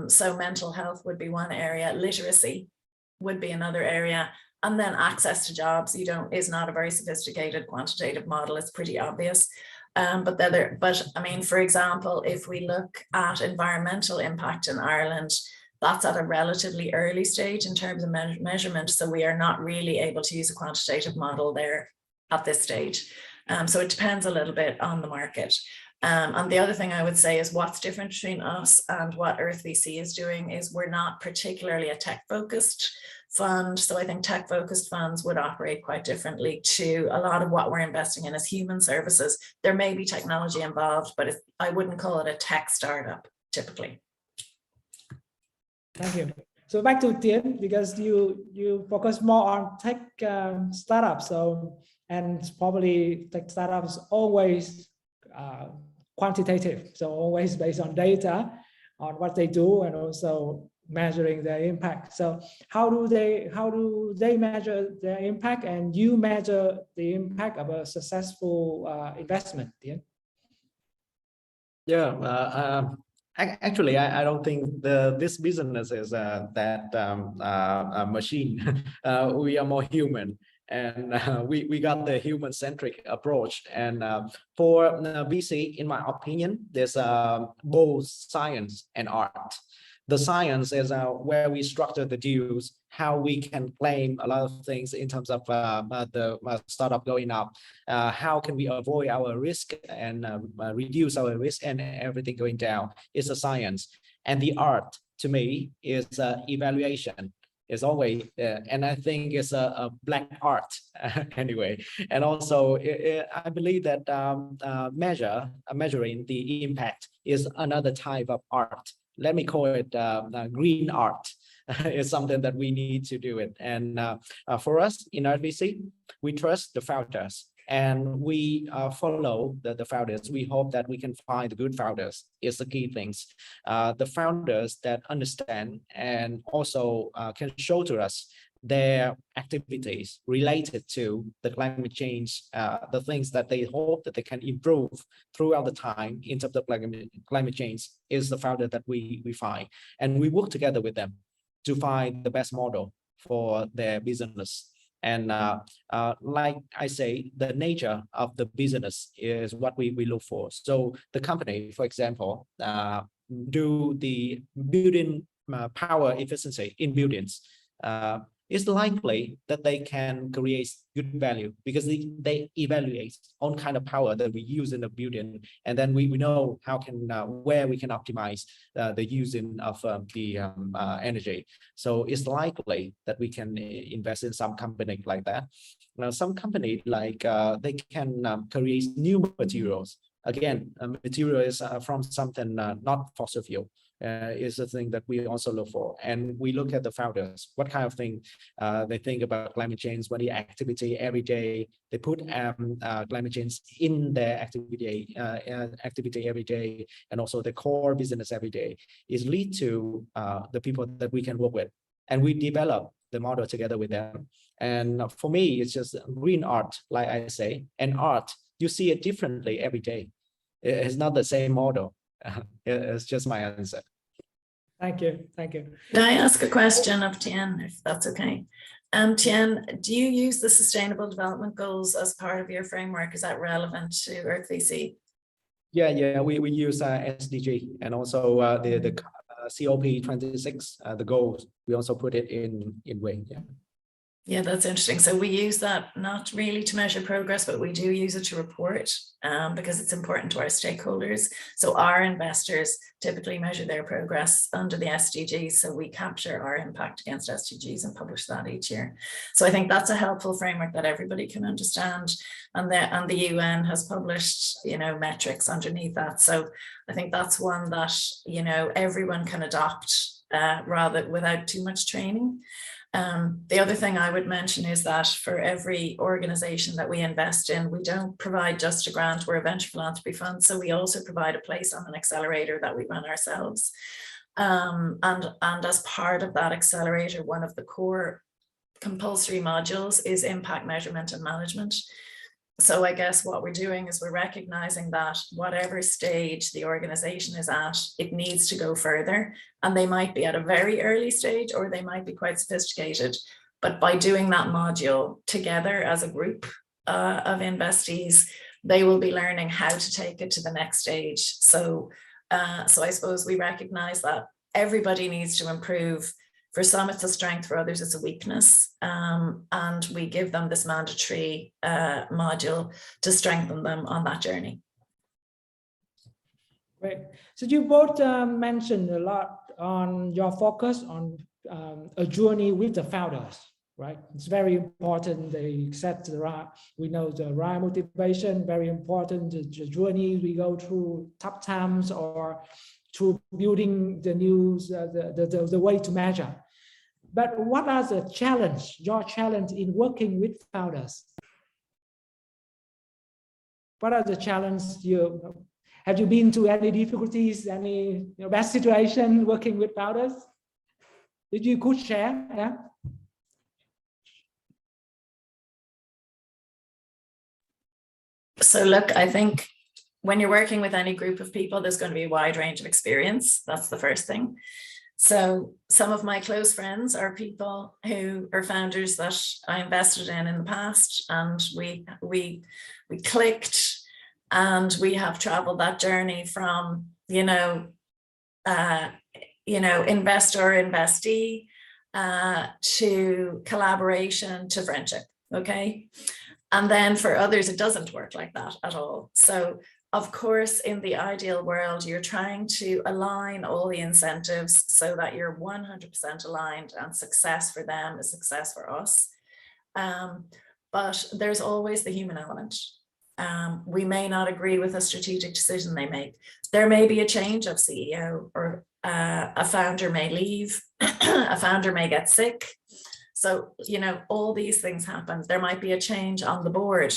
So mental health would be one area, literacy would be another area, and then access to jobs is not a very sophisticated quantitative model. It's pretty obvious. But I mean, for example, if we look at environmental impact in Ireland, that's at a relatively early stage in terms of measurement. So we are not really able to use a quantitative model there at this stage. So it depends a little bit on the market. And the other thing I would say is what's different between us and what EarthVC is doing is we're not particularly a tech-focused fund. So I think tech-focused funds would operate quite differently to a lot of what we're investing in as human services. There may be technology involved, but I wouldn't call it a tech startup typically. Thank you. So back to Tien, because you focus more on tech startups. So, and probably tech startups always quantitative. So always based on data on what they do, and also measuring their impact. So how do they measure their impact, and you measure the impact of a successful investment? Yeah, actually, I don't think this business is that a machine. We are more human, and we got the human-centric approach. And for VC, in my opinion, there's both science and art. The science is where we structure the deals, how we can claim a lot of things in terms of the startup going up, how can we avoid our risk and reduce our risk and everything going down. It's a science. And the art, to me, is evaluation. Is always, and I think it's a black art anyway. And also, I believe that measuring the impact is another type of art. Let me call it green art. It's something that we need to do it. And for us in EarthVC, we trust the founders and we follow the founders. We hope that we can find the good founders is the key things. The founders that understand and also can show to us their activities related to the climate change, the things that they hope that they can improve throughout the time in terms of climate change, is the founder that we find. And we work together with them to find the best model for their business. And like I say, the nature of the business is what we look for. So the company, for example, do the building power efficiency in buildings, it's likely that they can create good value because they evaluate on kind of power that we use in the building, and then we know how can where we can optimize the using of the energy. So it's likely that we can invest in some company like that. Now, some company like they can create new materials. Again, material is from something not fossil fuel. Is the thing that we also look for. And we look at the founders, what kind of thing they think about climate change, what the activity every day, they put climate change in their activity every day, and also the core business every day, is lead to the people that we can work with. And we develop the model together with them. And for me, it's just green art, like I say, and art, you see it differently every day. It's not the same model. It's just my answer. Thank you. Thank you. Can I ask a question of Tien, if that's okay? Tien, do you use the Sustainable Development Goals as part of your framework? Is that relevant to 𝐼𝐶? Yeah, we use SDG and also the COP26, the goals. We also put it in Nguyen. Yeah, that's interesting. So we use that not really to measure progress, but we do use it to report because it's important to our stakeholders. So our investors typically measure their progress under the SDGs. So we capture our impact against SDGs and publish that each year. So I think that's a helpful framework that everybody can understand. And the UN has published, metrics underneath that. So I think that's one that, everyone can adopt rather without too much training. The other thing I would mention is that for every organization that we invest in, we don't provide just a grant. We're a venture philanthropy fund, so we also provide a place on an accelerator that we run ourselves. And as part of that accelerator, one of the core compulsory modules is impact measurement and management. So I guess what we're doing is we're recognizing that whatever stage the organization is at, it needs to go further. And they might be at a very early stage or they might be quite sophisticated. But by doing that module together as a group of investees, they will be learning how to take it to the next stage. So I suppose we recognize that everybody needs to improve. For some, it's a strength, for others, it's a weakness. And we give them this mandatory module to strengthen them on that journey. Great. So you both mentioned a lot on your focus on a journey with the founders, right? It's very important. They set the right, we know the right motivation, very important. The journey we go through tough times or through building the new, the way to measure. But what are the challenge, your challenge in working with founders? What are the challenges have you been to any difficulties, any bad situation working with founders? If you could share, yeah. So look, I think when you're working with any group of people, there's going to be a wide range of experience. That's the first thing. So some of my close friends are people who are founders that I invested in the past, and we clicked, and we have traveled that journey from, investor, investee, to collaboration, to friendship. Okay. And then for others, it doesn't work like that at all. So of course, in the ideal world, you're trying to align all the incentives so that you're 100% aligned, and success for them is success for us. But there's always the human element. We may not agree with a strategic decision they make. There may be a change of CEO, or a founder may leave, a founder may get sick. So, all these things happen. There might be a change on the board,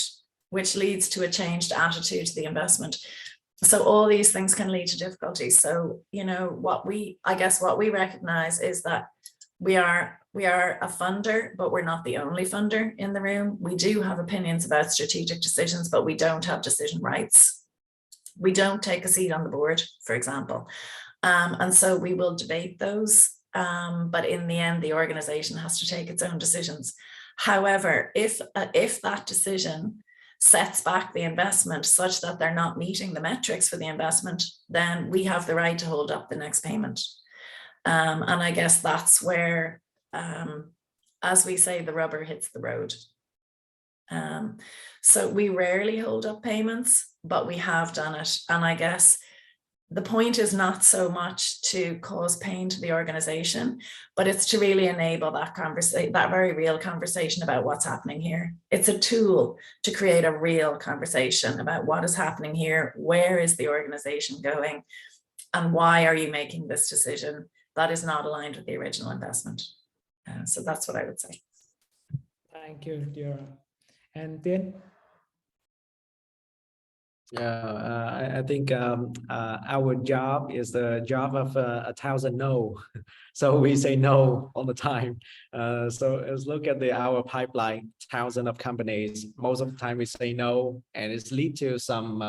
which leads to a changed attitude to the investment. So all these things can lead to difficulties. So, what we recognize is that we are We are a funder, but we're not the only funder in the room. We do have opinions about strategic decisions, but we don't have decision rights. We don't take a seat on the board, for example. And so we will debate those, but in the end, the organization has to take its own decisions. However, if that decision sets back the investment such that they're not meeting the metrics for the investment, then we have the right to hold up the next payment. And I guess that's where, as we say, the rubber hits the road. So we rarely hold up payments, but we have done it. And I guess the point is not so much to cause pain to the organization, but it's to really enable that conversation, that very real conversation about what's happening here. It's a tool to create a real conversation about what is happening here, where is the organization going, and why are you making this decision that is not aligned with the original investment. So that's what I would say. Thank you, dear. And then I think our job is the job of 1,000 no. So we say no all the time. So let's look at our pipeline, thousands of companies. Most of the time we say no, and it's lead to some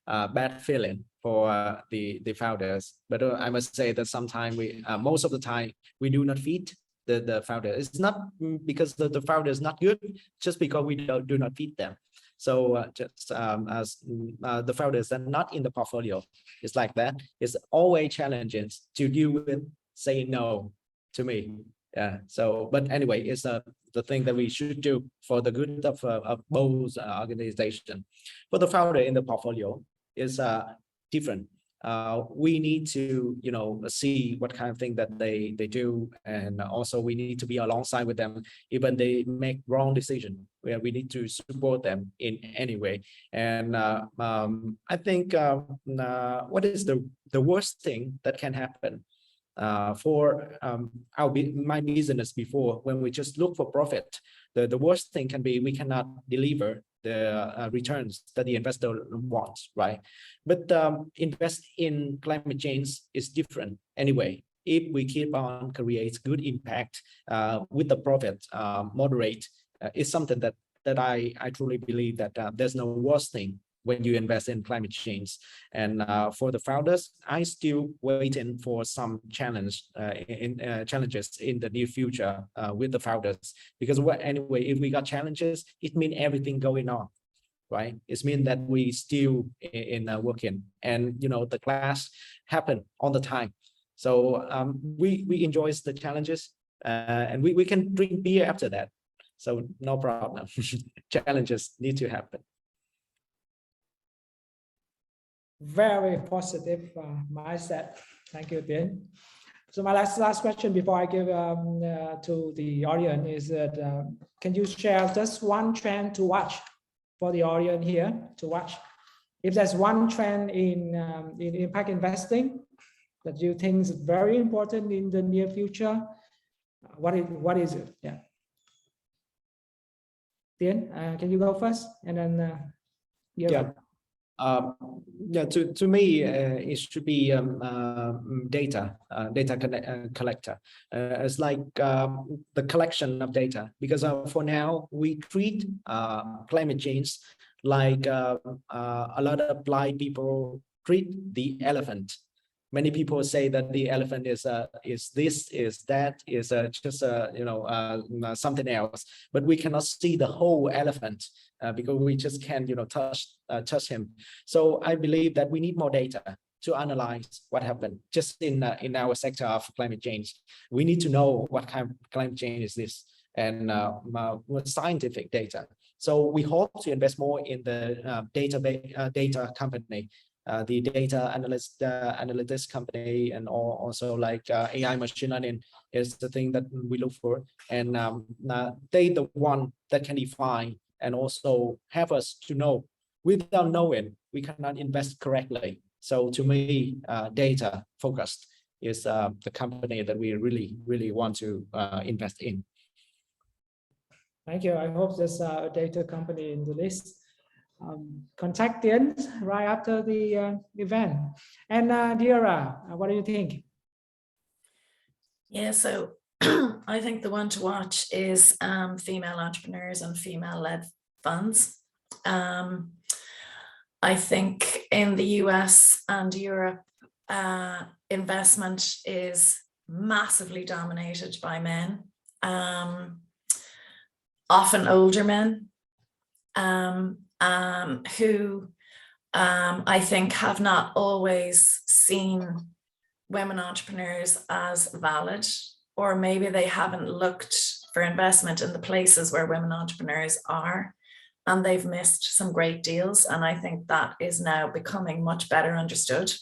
bad feeling for the founders. But I must say that sometimes most of the time we do not feed the founder. It's not because the founder is not good, just because we do not feed them. So just as the founders are not in the portfolio, it's like that. It's always challenges to deal with saying no to me. Yeah. So, but anyway, it's the thing that we should do for the good of both organizations. For the founder in the portfolio is different. We need to, see what kind of thing that they do, and also we need to be alongside with them even they make wrong decision, where we need to support them in any way. And I think what is the worst thing that can happen for my business before, when we just look for profit, the worst thing can be we cannot deliver the returns that the investor wants, right? But invest in climate change is different anyway. If we keep on create good impact with the profit moderate, is something that I truly believe that there's no worst thing when you invest in climate change. And for the founders, I still waiting for some challenges in the near future with the founders, because anyway, if we got challenges, it means everything going on, right? It means that we still in working, and the class happen all the time. So we enjoy the challenges, and we can drink beer after that. So no problem. Challenges need to happen. very positive mindset. Thank you, Tiến. So my last question before I give to the audience is that can you share just one trend to watch for the audience here to watch? If there's one trend in impact investing that you think is very important in the near future, what is it? Yeah. Tiến, can you go first, and then yeah. Yeah, to me, it should be data collector. It's like the collection of data, because for now we treat climate change like a lot of blind people treat the elephant. Many people say that the elephant is this, is that, is just something else, but we cannot see the whole elephant because we just can't touch him. So I believe that we need more data to analyze what happened just in our sector of climate change. We need to know what kind of climate change is this, and scientific data. So we hope to invest more in the data company. The data analytics company, and also like AI machine learning is the thing that we look for, and they the one that can define and also have us to know. Without knowing, we cannot invest correctly. So to me, data focused is the company that we really want to invest in. Thank you. I hope there's a data company in the list. Contact Tiến right after the event. And Dira, what do you think? Yeah, so I think the one to watch is female entrepreneurs and female-led funds. I think in the US and Europe, investment is massively dominated by men, often older men, who I think have not always seen women entrepreneurs as valid, or maybe they haven't looked for investment in the places where women entrepreneurs are, and they've missed some great deals. And I think that is now becoming much better understood.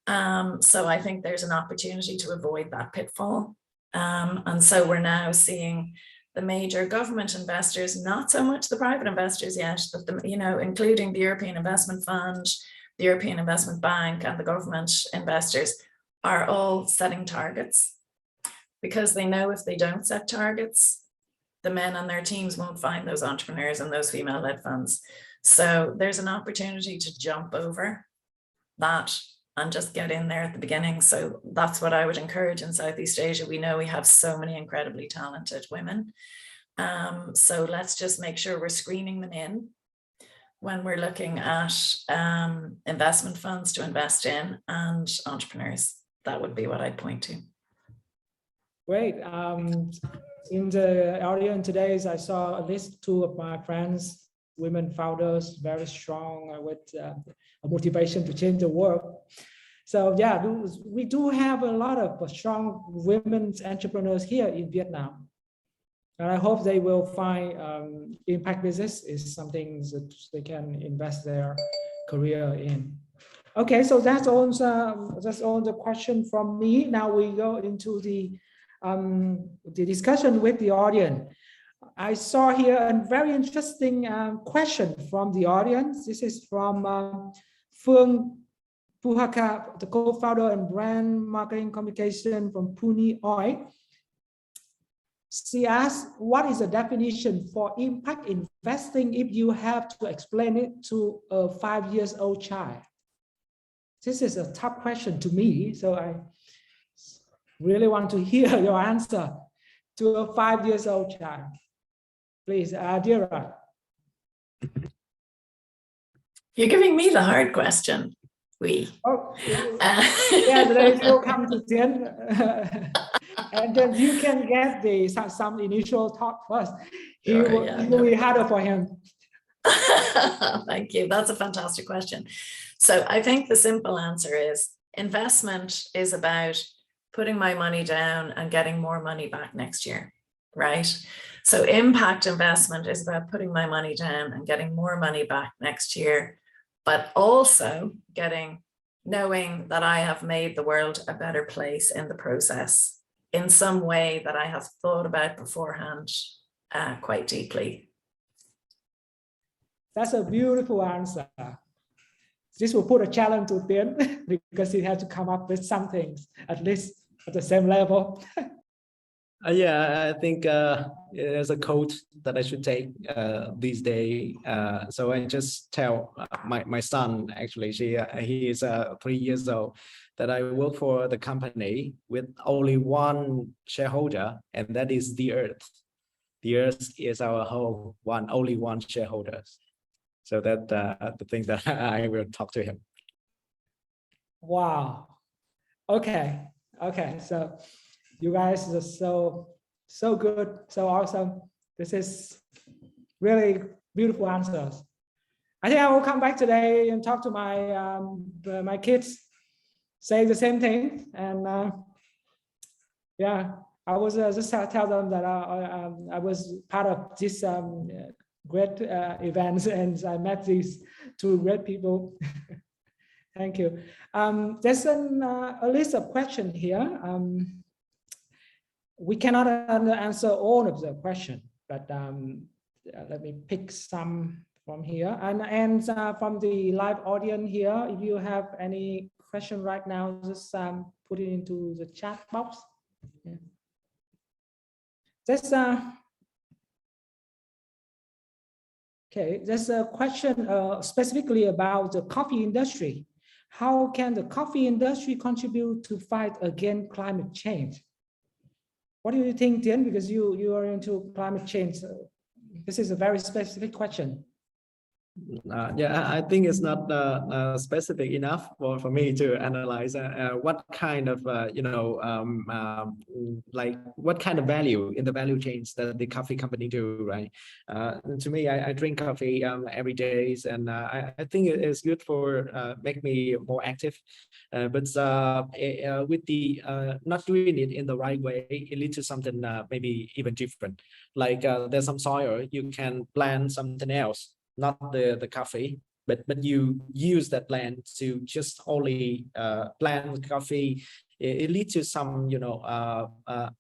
So I think there's an opportunity to avoid that pitfall. And so we're now seeing the major government investors, not so much the private investors yet, but the, including the European Investment Fund, the European Investment Bank, and the government investors are all setting targets, because they know if they don't set targets, the men on their teams won't find those entrepreneurs and those female-led funds. So there's an opportunity to jump over that and just get in there at the beginning. So that's what I would encourage in Southeast Asia. We know we have so many incredibly talented women. So let's just make sure we're screening them in when we're looking at investment funds to invest in and entrepreneurs. That would be what I'd point to. Great. In the audience today, I saw at least 2 of my friends, women founders, very strong with a motivation to change the world. So yeah, we do have a lot of strong women entrepreneurs here in Vietnam. And I hope they will find impact business is something that they can invest their career in. Okay, so that's all the question from me. Now we go into the discussion with the audience. I saw here a very interesting question from the audience. This is from Phương Puhaka, the co-founder and brand marketing communication from Pune Oil. She asked, what is the definition for impact investing if you have to explain it to a 5-year-old child? This is a tough question to me, so I really want to hear your answer to a 5-year-old child. Please, Dira. You're giving me the hard question. Oh, yeah, they will come to Tien. And then you can get some initial thought first. It will be harder for him. Thank you. That's a fantastic question. So I think the simple answer is investment is about putting my money down and getting more money back next year, right? So impact investment is about putting my money down and getting more money back next year, but also knowing that I have made the world a better place in the process in some way that I have thought about beforehand quite deeply. That's a beautiful answer. This will put a challenge to Tien because he has to come up with some things, at least at the same level. Yeah, I think there's a quote that I should take these days. So I just tell my son, actually, he is 3 years old, that I work for the company with only one shareholder, and that is the earth. The earth is our whole only one shareholder. So that the thing that I will talk to him. Wow. Okay. So you guys are so good, so awesome. This is really beautiful answers. I think I will come back today and talk to my kids, say the same thing, and yeah, I was just tell them that I was part of this great events, and I met these 2 great people. Thank you. There's a list of questions here. We cannot answer all of the questions, but let me pick some from here. And from the live audience here, if you have any question right now, just put it into the chat box. Yeah. There's a question specifically about the coffee industry. How can the coffee industry contribute to fight against climate change? What do you think, Tien? Because you are into climate change. This is a very specific question. Yeah, I think it's not specific enough for me to analyze what kind of like what kind of value in the value chains that the coffee company do, right? To me, I drink coffee every day, and I think it is good for make me more active. But with the not doing it in the right way, it leads to something maybe even different. Like there's some soil, you can plant something else, not the coffee, but you use that land to just only plant coffee. It leads to some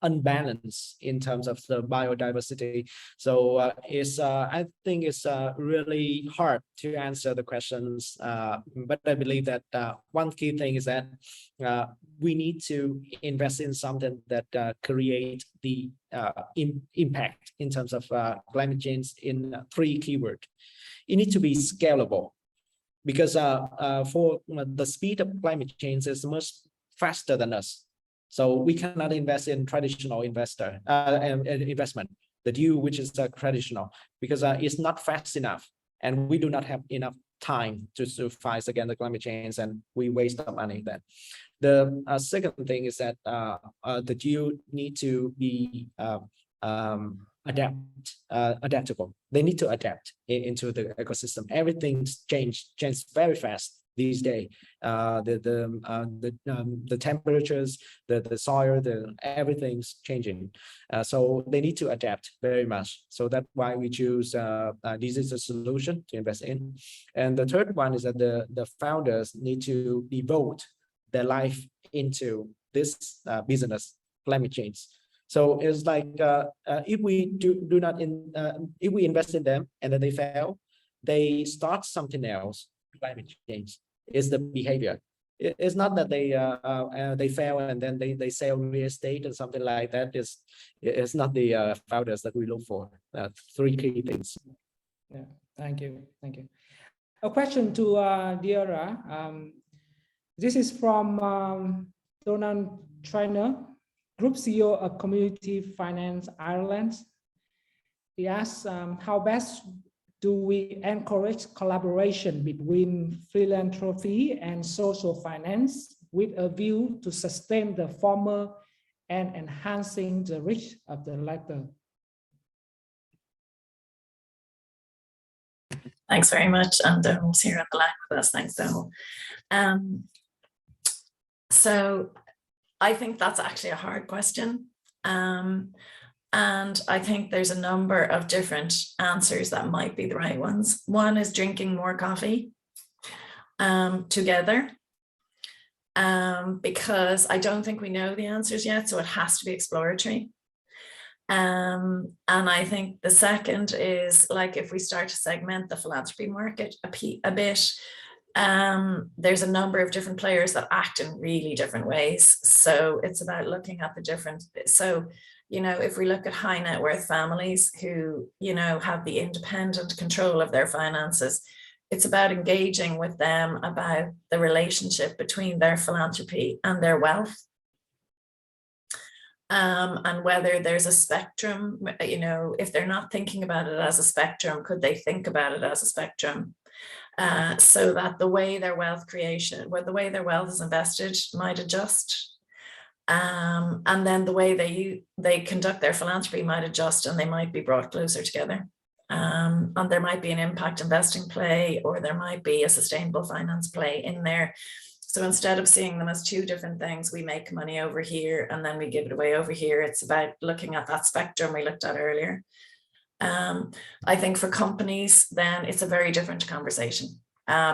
unbalance in terms of the biodiversity. So I think it's really hard to answer the questions, but I believe that one key thing is that we need to invest in something that create the impact in terms of climate change in 3 keywords. It needs to be scalable, because for the speed of climate change is much faster than us. So we cannot invest in traditional investment, the due, which is traditional, because it's not fast enough, and we do not have enough time to fight against the climate change, and we waste the money then. The second thing is that the due need to be adaptable. They need to adapt into the ecosystem. Everything's changed very fast these days. The temperatures, the soil, everything's changing. So they need to adapt very much. So that's why we choose this is a solution to invest in. And the third one is that the founders need to devote their life into this business, climate change. So it's like if we do not if we invest in them and then they fail, they start something else. Climate change is the behavior. It's not that they fail and then they sell real estate or something like that. It's not the founders that we look for. 3 key things. Yeah, thank you. A question to Deora. This is from Donald Trainer, Group CEO of Community Finance Ireland. He asks, how best do we encourage collaboration between philanthropy and social finance with a view to sustain the former and enhancing the reach of the latter? Thanks very much. And Donald's here at the line with us. Thanks, Donald. So I think that's actually a hard question. And I think there's a number of different answers that might be the right ones. One is drinking more coffee together, because I don't think we know the answers yet, so it has to be exploratory. And I think the second is, like, if we start to segment the philanthropy market a bit, there's a number of different players that act in really different ways. So it's about looking at the different, so, you know, if we look at high net worth families who, you know, have the independent control of their finances, it's about engaging with them about the relationship between their philanthropy and their wealth. And whether there's a spectrum, you know, if they're not thinking about it as a spectrum, could they think about it as a spectrum? So that the way their wealth creation, the way their wealth is invested might adjust. And then the way they conduct their philanthropy might adjust, and they might be brought closer together. And there might be an impact investing play, or there might be a sustainable finance play in there. So instead of seeing them as 2 different things, we make money over here and then we give it away over here. It's about looking at that spectrum we looked at earlier. I think for companies, then it's a very different conversation,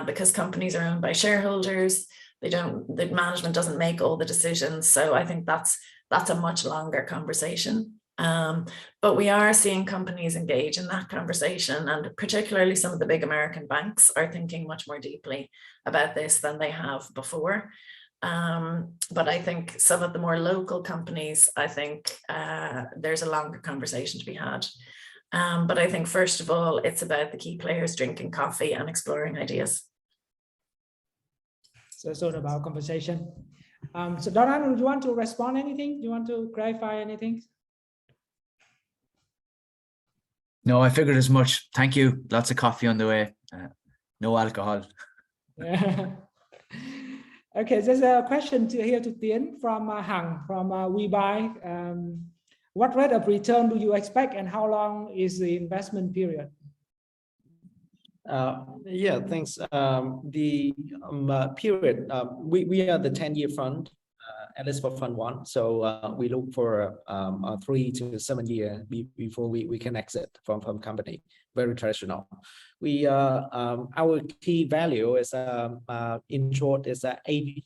because companies are owned by shareholders. The management doesn't make all the decisions. So I think that's a much longer conversation. But we are seeing companies engage in that conversation, and particularly some of the big American banks are thinking much more deeply about this than they have before. But I think some of the more local companies, I think there's a longer conversation to be had. But I think first of all, it's about the key players drinking coffee and exploring ideas. So it's all about conversation. So Donald, do you want to respond anything? Do you want to clarify anything? No, I figured as much. Thank you. Lots of coffee on the way. No alcohol. Yeah. Okay, there's a question here to Tiến from Hằng from WeBuy. What rate of return do you expect, and how long is the investment period? Yeah, thanks. The period, we are the 10-year fund, at least for fund one. So we look for a 3 to 7 year before we can exit from company. Very traditional. We our key value is in short is A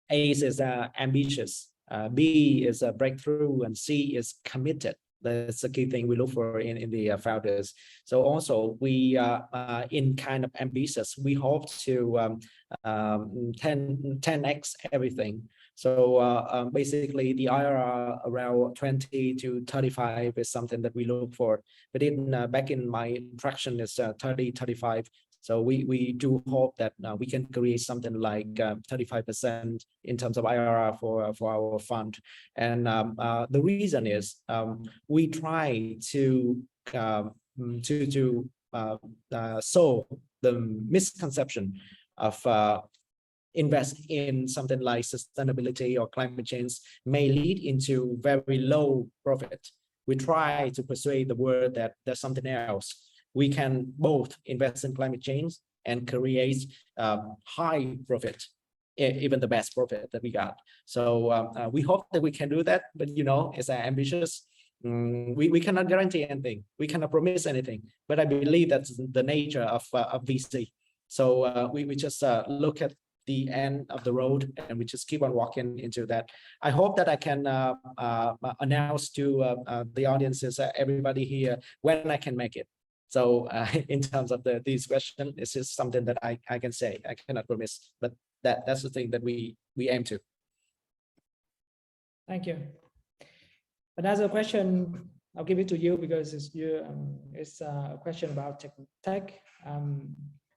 is ambitious, B is a breakthrough, and C is committed. That's the key thing we look for in the founders. So also we are in kind of ambitious. We hope to 10x everything. So basically the IRR around 20 to 35 is something that we look for. But in back in my introduction is 30, 35. So we do hope that we can create something like 35% in terms of IRR for our fund. And the reason is we try to solve the misconception of invest in something like sustainability or climate change may lead into very low profit. We try to persuade the world that there's something else. We can both invest in climate change and create high profit, even the best profit that we got. So we hope that we can do that, but you know, it's ambitious. We cannot guarantee anything. We cannot promise anything, but I believe that's the nature of VC. So we just look at the end of the road and we just keep on walking into that. I hope that I can announce to the audiences, everybody here, when I can make it. So in terms of these questions, this is something that I can say. I cannot promise, but that's the thing that we aim to. Thank you. Another question, I'll give it to you because it's a question about tech.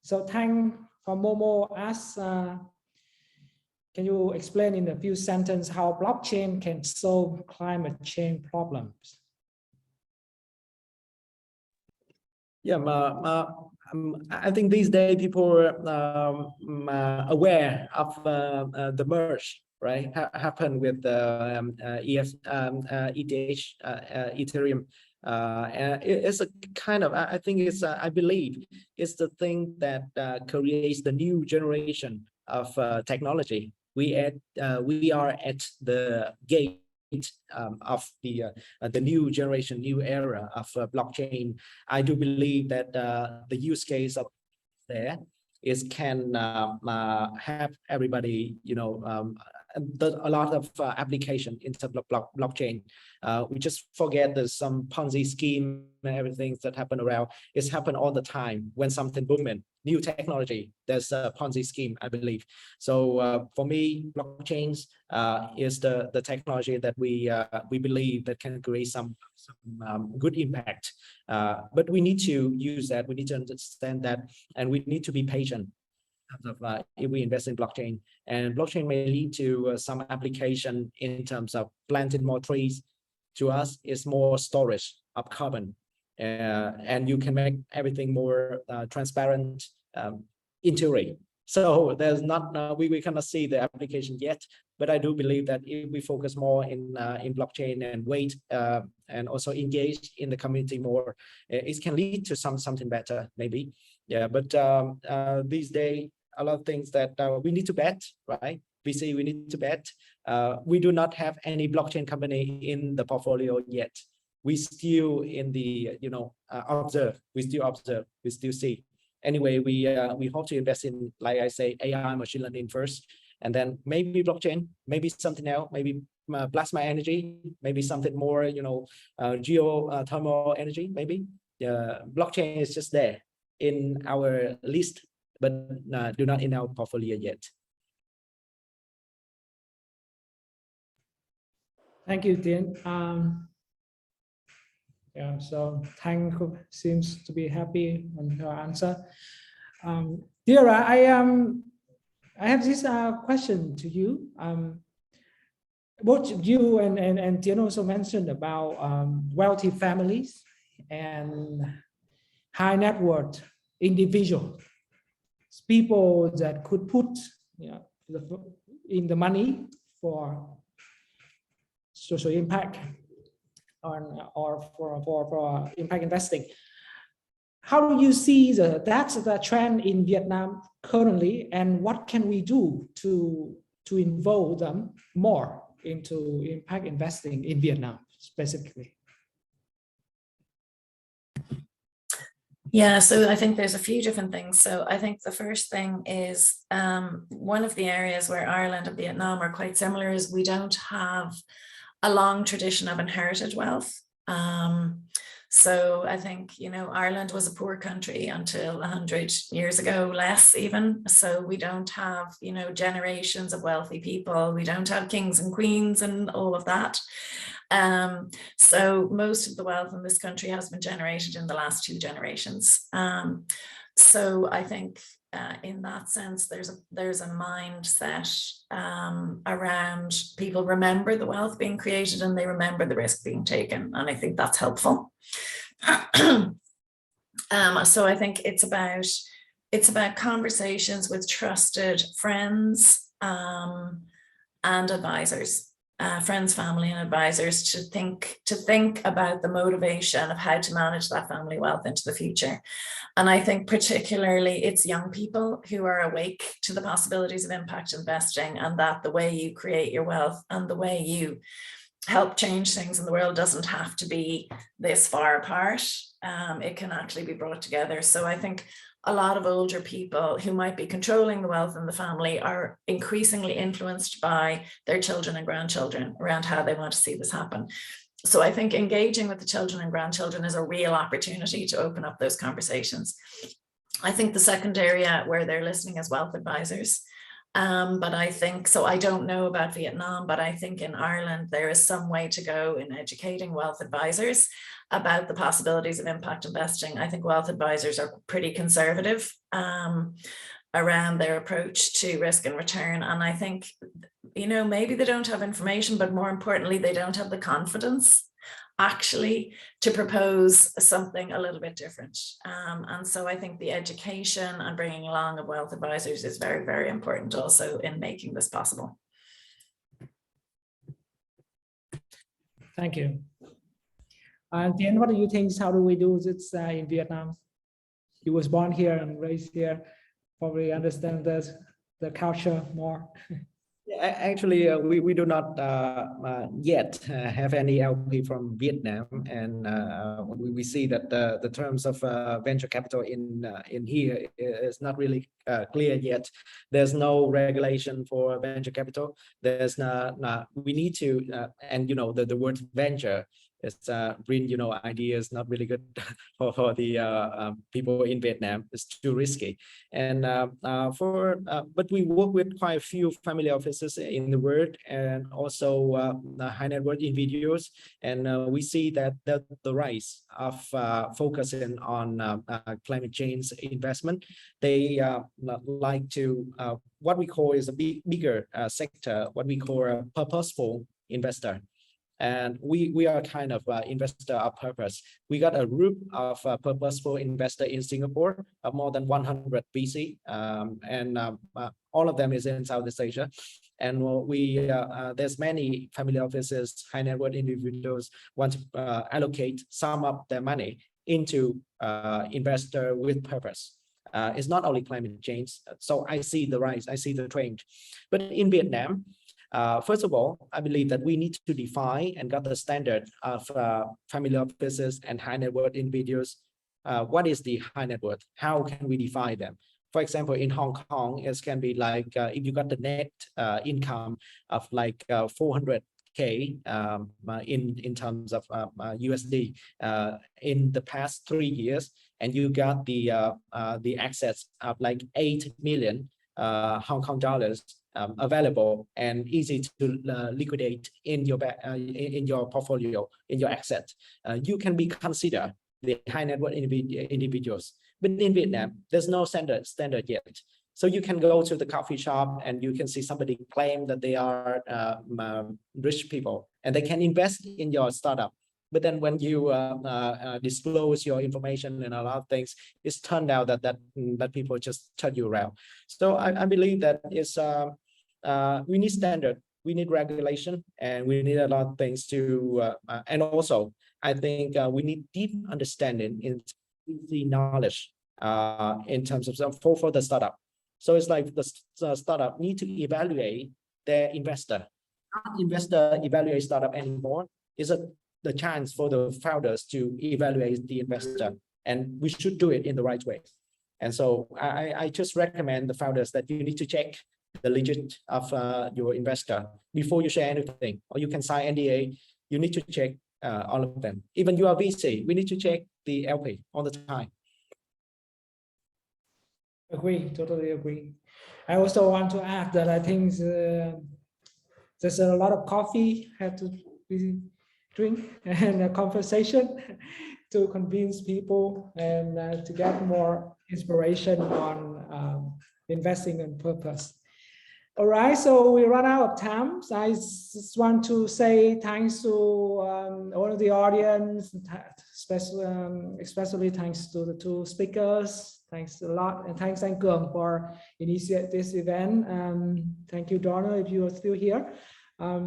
So Tang from Momo asks, can you explain in a few sentences how blockchain can solve climate change problems? Yeah, I think these days people are aware of the merge, right? Happened with ETH, Ethereum. It's a kind of, I think it's, I believe it's the thing that creates the new generation of technology. We are at the gate of the new generation, new era of blockchain. I do believe that the use case of there is can have everybody, you know, a lot of application in terms of blockchain. We just forget there's some Ponzi scheme and everything that happen around. It's happened all the time when something booming, new technology, there's a Ponzi scheme, I believe. So for me, blockchains is the technology that we believe that can create some good impact. But we need to use that. We need to understand that, and we need to be patient. If we invest in blockchain, and blockchain may lead to some application in terms of planting more trees. To us, it's more storage of carbon, and you can make everything more transparent in theory. So there's not we cannot see the application yet, but I do believe that if we focus more in blockchain and wait and also engage in the community more, it can lead to something better maybe. Yeah, but these days a lot of things that we need to bet, right? We say we need to bet. We do not have any blockchain company in the portfolio yet. We still in the, you know, observe. We still observe. We still see. Anyway, we hope to invest in, like I say, AI, machine learning first, and then maybe blockchain, maybe something else, maybe plasma energy, maybe something more, you know, geothermal energy, maybe. Blockchain is just there in our list, but do not in our portfolio yet. Thank you, Tiến. Yeah, so Tang seems to be happy on her answer. Dira, I have this question to you. Both you and Tiến also mentioned about wealthy families and high net worth individuals, people that could put in the money for social impact or for impact investing. How do you see that's the trend in Vietnam currently, and what can we do to involve them more into impact investing in Vietnam specifically? Yeah, so I think there's a few different things. So I think the first thing is one of the areas where Ireland and Vietnam are quite similar is we don't have a long tradition of inherited wealth. So I think, you know, Ireland was a poor country until 100 years ago, less even. So we don't have, you know, generations of wealthy people. We don't have kings and queens and all of that. So most of the wealth in this country has been generated in the last 2 generations. So I think in that sense, there's a mindset around people remember the wealth being created and they remember the risk being taken. And I think that's helpful. So I think it's about conversations with trusted friends and advisors. Friends, family, and advisors to think about the motivation of how to manage that family wealth into the future. And I think particularly it's young people who are awake to the possibilities of impact investing, and that the way you create your wealth and the way you help change things in the world doesn't have to be this far apart. It can actually be brought together. So I think a lot of older people who might be controlling the wealth in the family are increasingly influenced by their children and grandchildren around how they want to see this happen. So I think engaging with the children and grandchildren is a real opportunity to open up those conversations. I think the second area where they're listening is wealth advisors. But I think, so I don't know about Vietnam, but I think in Ireland, there is some way to go in educating wealth advisors about the possibilities of impact investing. I think wealth advisors are pretty conservative around their approach to risk and return. And I think, you know, maybe they don't have information, but more importantly, they don't have the confidence actually to propose something a little bit different. And so I think the education and bringing along of wealth advisors is very, very important also in making this possible. Thank you. And then what do you think, how do we do this in Vietnam? You was born here and raised here, probably understand the culture more. Actually, we do not yet have any LP from Vietnam, and we see that the terms of venture capital in here is not really clear yet. There's no regulation for venture capital. There's we need to, and you know, the word venture is bring, you know, ideas not really good for the people in Vietnam. It's too risky. And but we work with quite a few family offices in the world, and also high net worth individuals. And we see that the rise of focusing on climate change investment, they like to what we call is a bigger sector, what we call a purposeful investor. And we are kind of investor of purpose. We got a group of purposeful investor in Singapore of more than 100 VC, and all of them is in Southeast Asia. And there's many family offices, high net worth individuals want to allocate some of their money into investor with purpose. It's not only climate change. So I see the rise, I see the trend. But in Vietnam, first of all, I believe that we need to define and got the standard of family offices and high net worth individuals. What is the high net worth? How can we define them? For example, in Hong Kong, it can be like if you got the net income of like 400K in terms of USD in the past 3 years, and you got the assets of like 8 million Hong Kong dollars available and easy to liquidate in your portfolio, in your asset, you can be considered the high net worth individuals. But in Vietnam, there's no standard yet. So you can go to the coffee shop and you can see somebody claim that they are rich people and they can invest in your startup. But then when you disclose your information and a lot of things, it's turned out that people just turn you around. So I believe that is we need standard, we need regulation, and we need a lot of things to and also I think we need deep understanding in the knowledge in terms of for the startup. So it's like the startup need to evaluate their investor. Not investor evaluate startup anymore. Is the chance for the founders to evaluate the investor, and we should do it in the right way. And so I just recommend the founders that you need to check the legit of your investor before you share anything, or you can sign NDA. You need to check all of them. Even you are VC, we need to check the LP all the time. Agree, totally agree. I also want to add that I think there's a lot of coffee had to be drink and a conversation to convince people and to get more inspiration on investing on purpose. All right, so we run out of time. So I just want to say thanks to all of the audience, especially thanks to the two speakers. Thanks a lot, and thanks 𝐿𝐀𝐂𝐂𝐈𝐋𝐈𝐓 for initiate this event. Thank you, Donna, if you are still here. I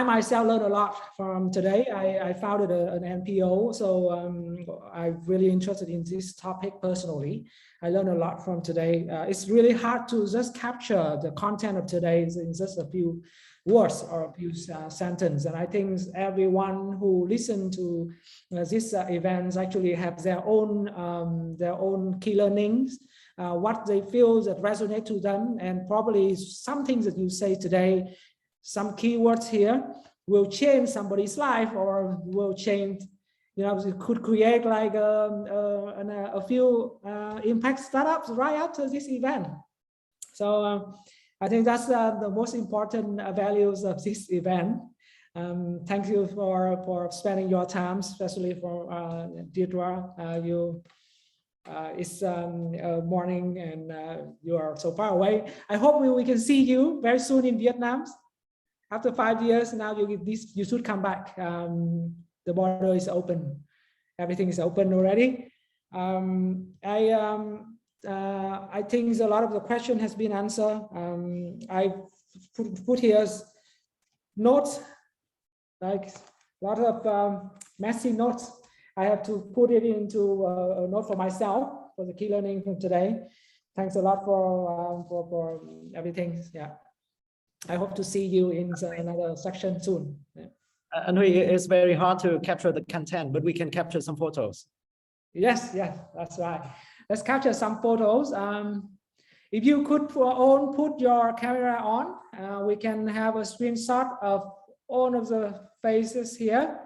myself learned a lot from today. I founded an NPO, so I'm really interested in this topic personally. I learned a lot from today. It's really hard to just capture the content of today in just a few words or a few sentences. And I think everyone who listened to this events actually have their own key learnings, what they feel that resonate to them, and probably some things that you say today, some keywords here will change somebody's life or will change, it could create like a few impact startups right after this event. So I think that's the most important values of this event. Thank you for spending your time, especially for Deirdre. It's morning and you are so far away. I hope we can see you very soon in Vietnam. After 5 years now, you should come back. The border is open. Everything is open already. I think a lot of the question has been answered. I put here notes, like a lot of messy notes. I have to put it into a note for myself for the key learning from today. Thanks a lot for everything. Yeah. I hope to see you in another section soon. Yeah. And it's very hard to capture the content, but we can capture some photos. Yes, that's right. Let's capture some photos. If you could put your camera on, we can have a screenshot of all of the faces here.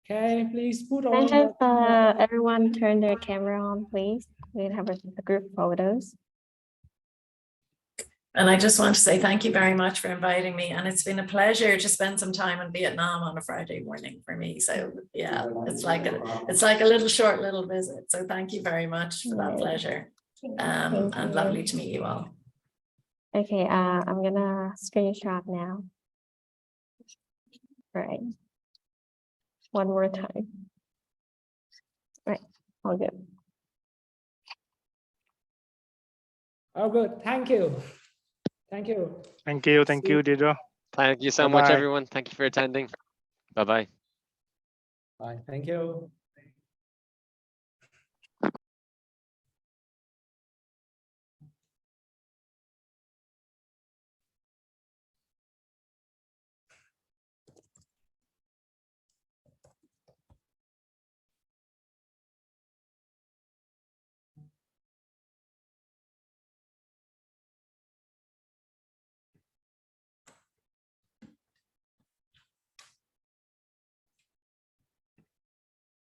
Okay, please put on. Can I have everyone turn their camera on, please? We'll have a group photos. And I just want to say thank you very much for inviting me. And it's been a pleasure to spend some time in Vietnam on a Friday morning for me. So yeah, it's like a little visit. So thank you very much for that pleasure. And lovely to meet you all. Okay, I'm gonna screenshot now. Right. One more time. Right, all good. All good, thank you. Thank you. Thank you, Deirdre. Thank you so much, everyone. Thank you for attending. Bye-bye. Bye. Thank you.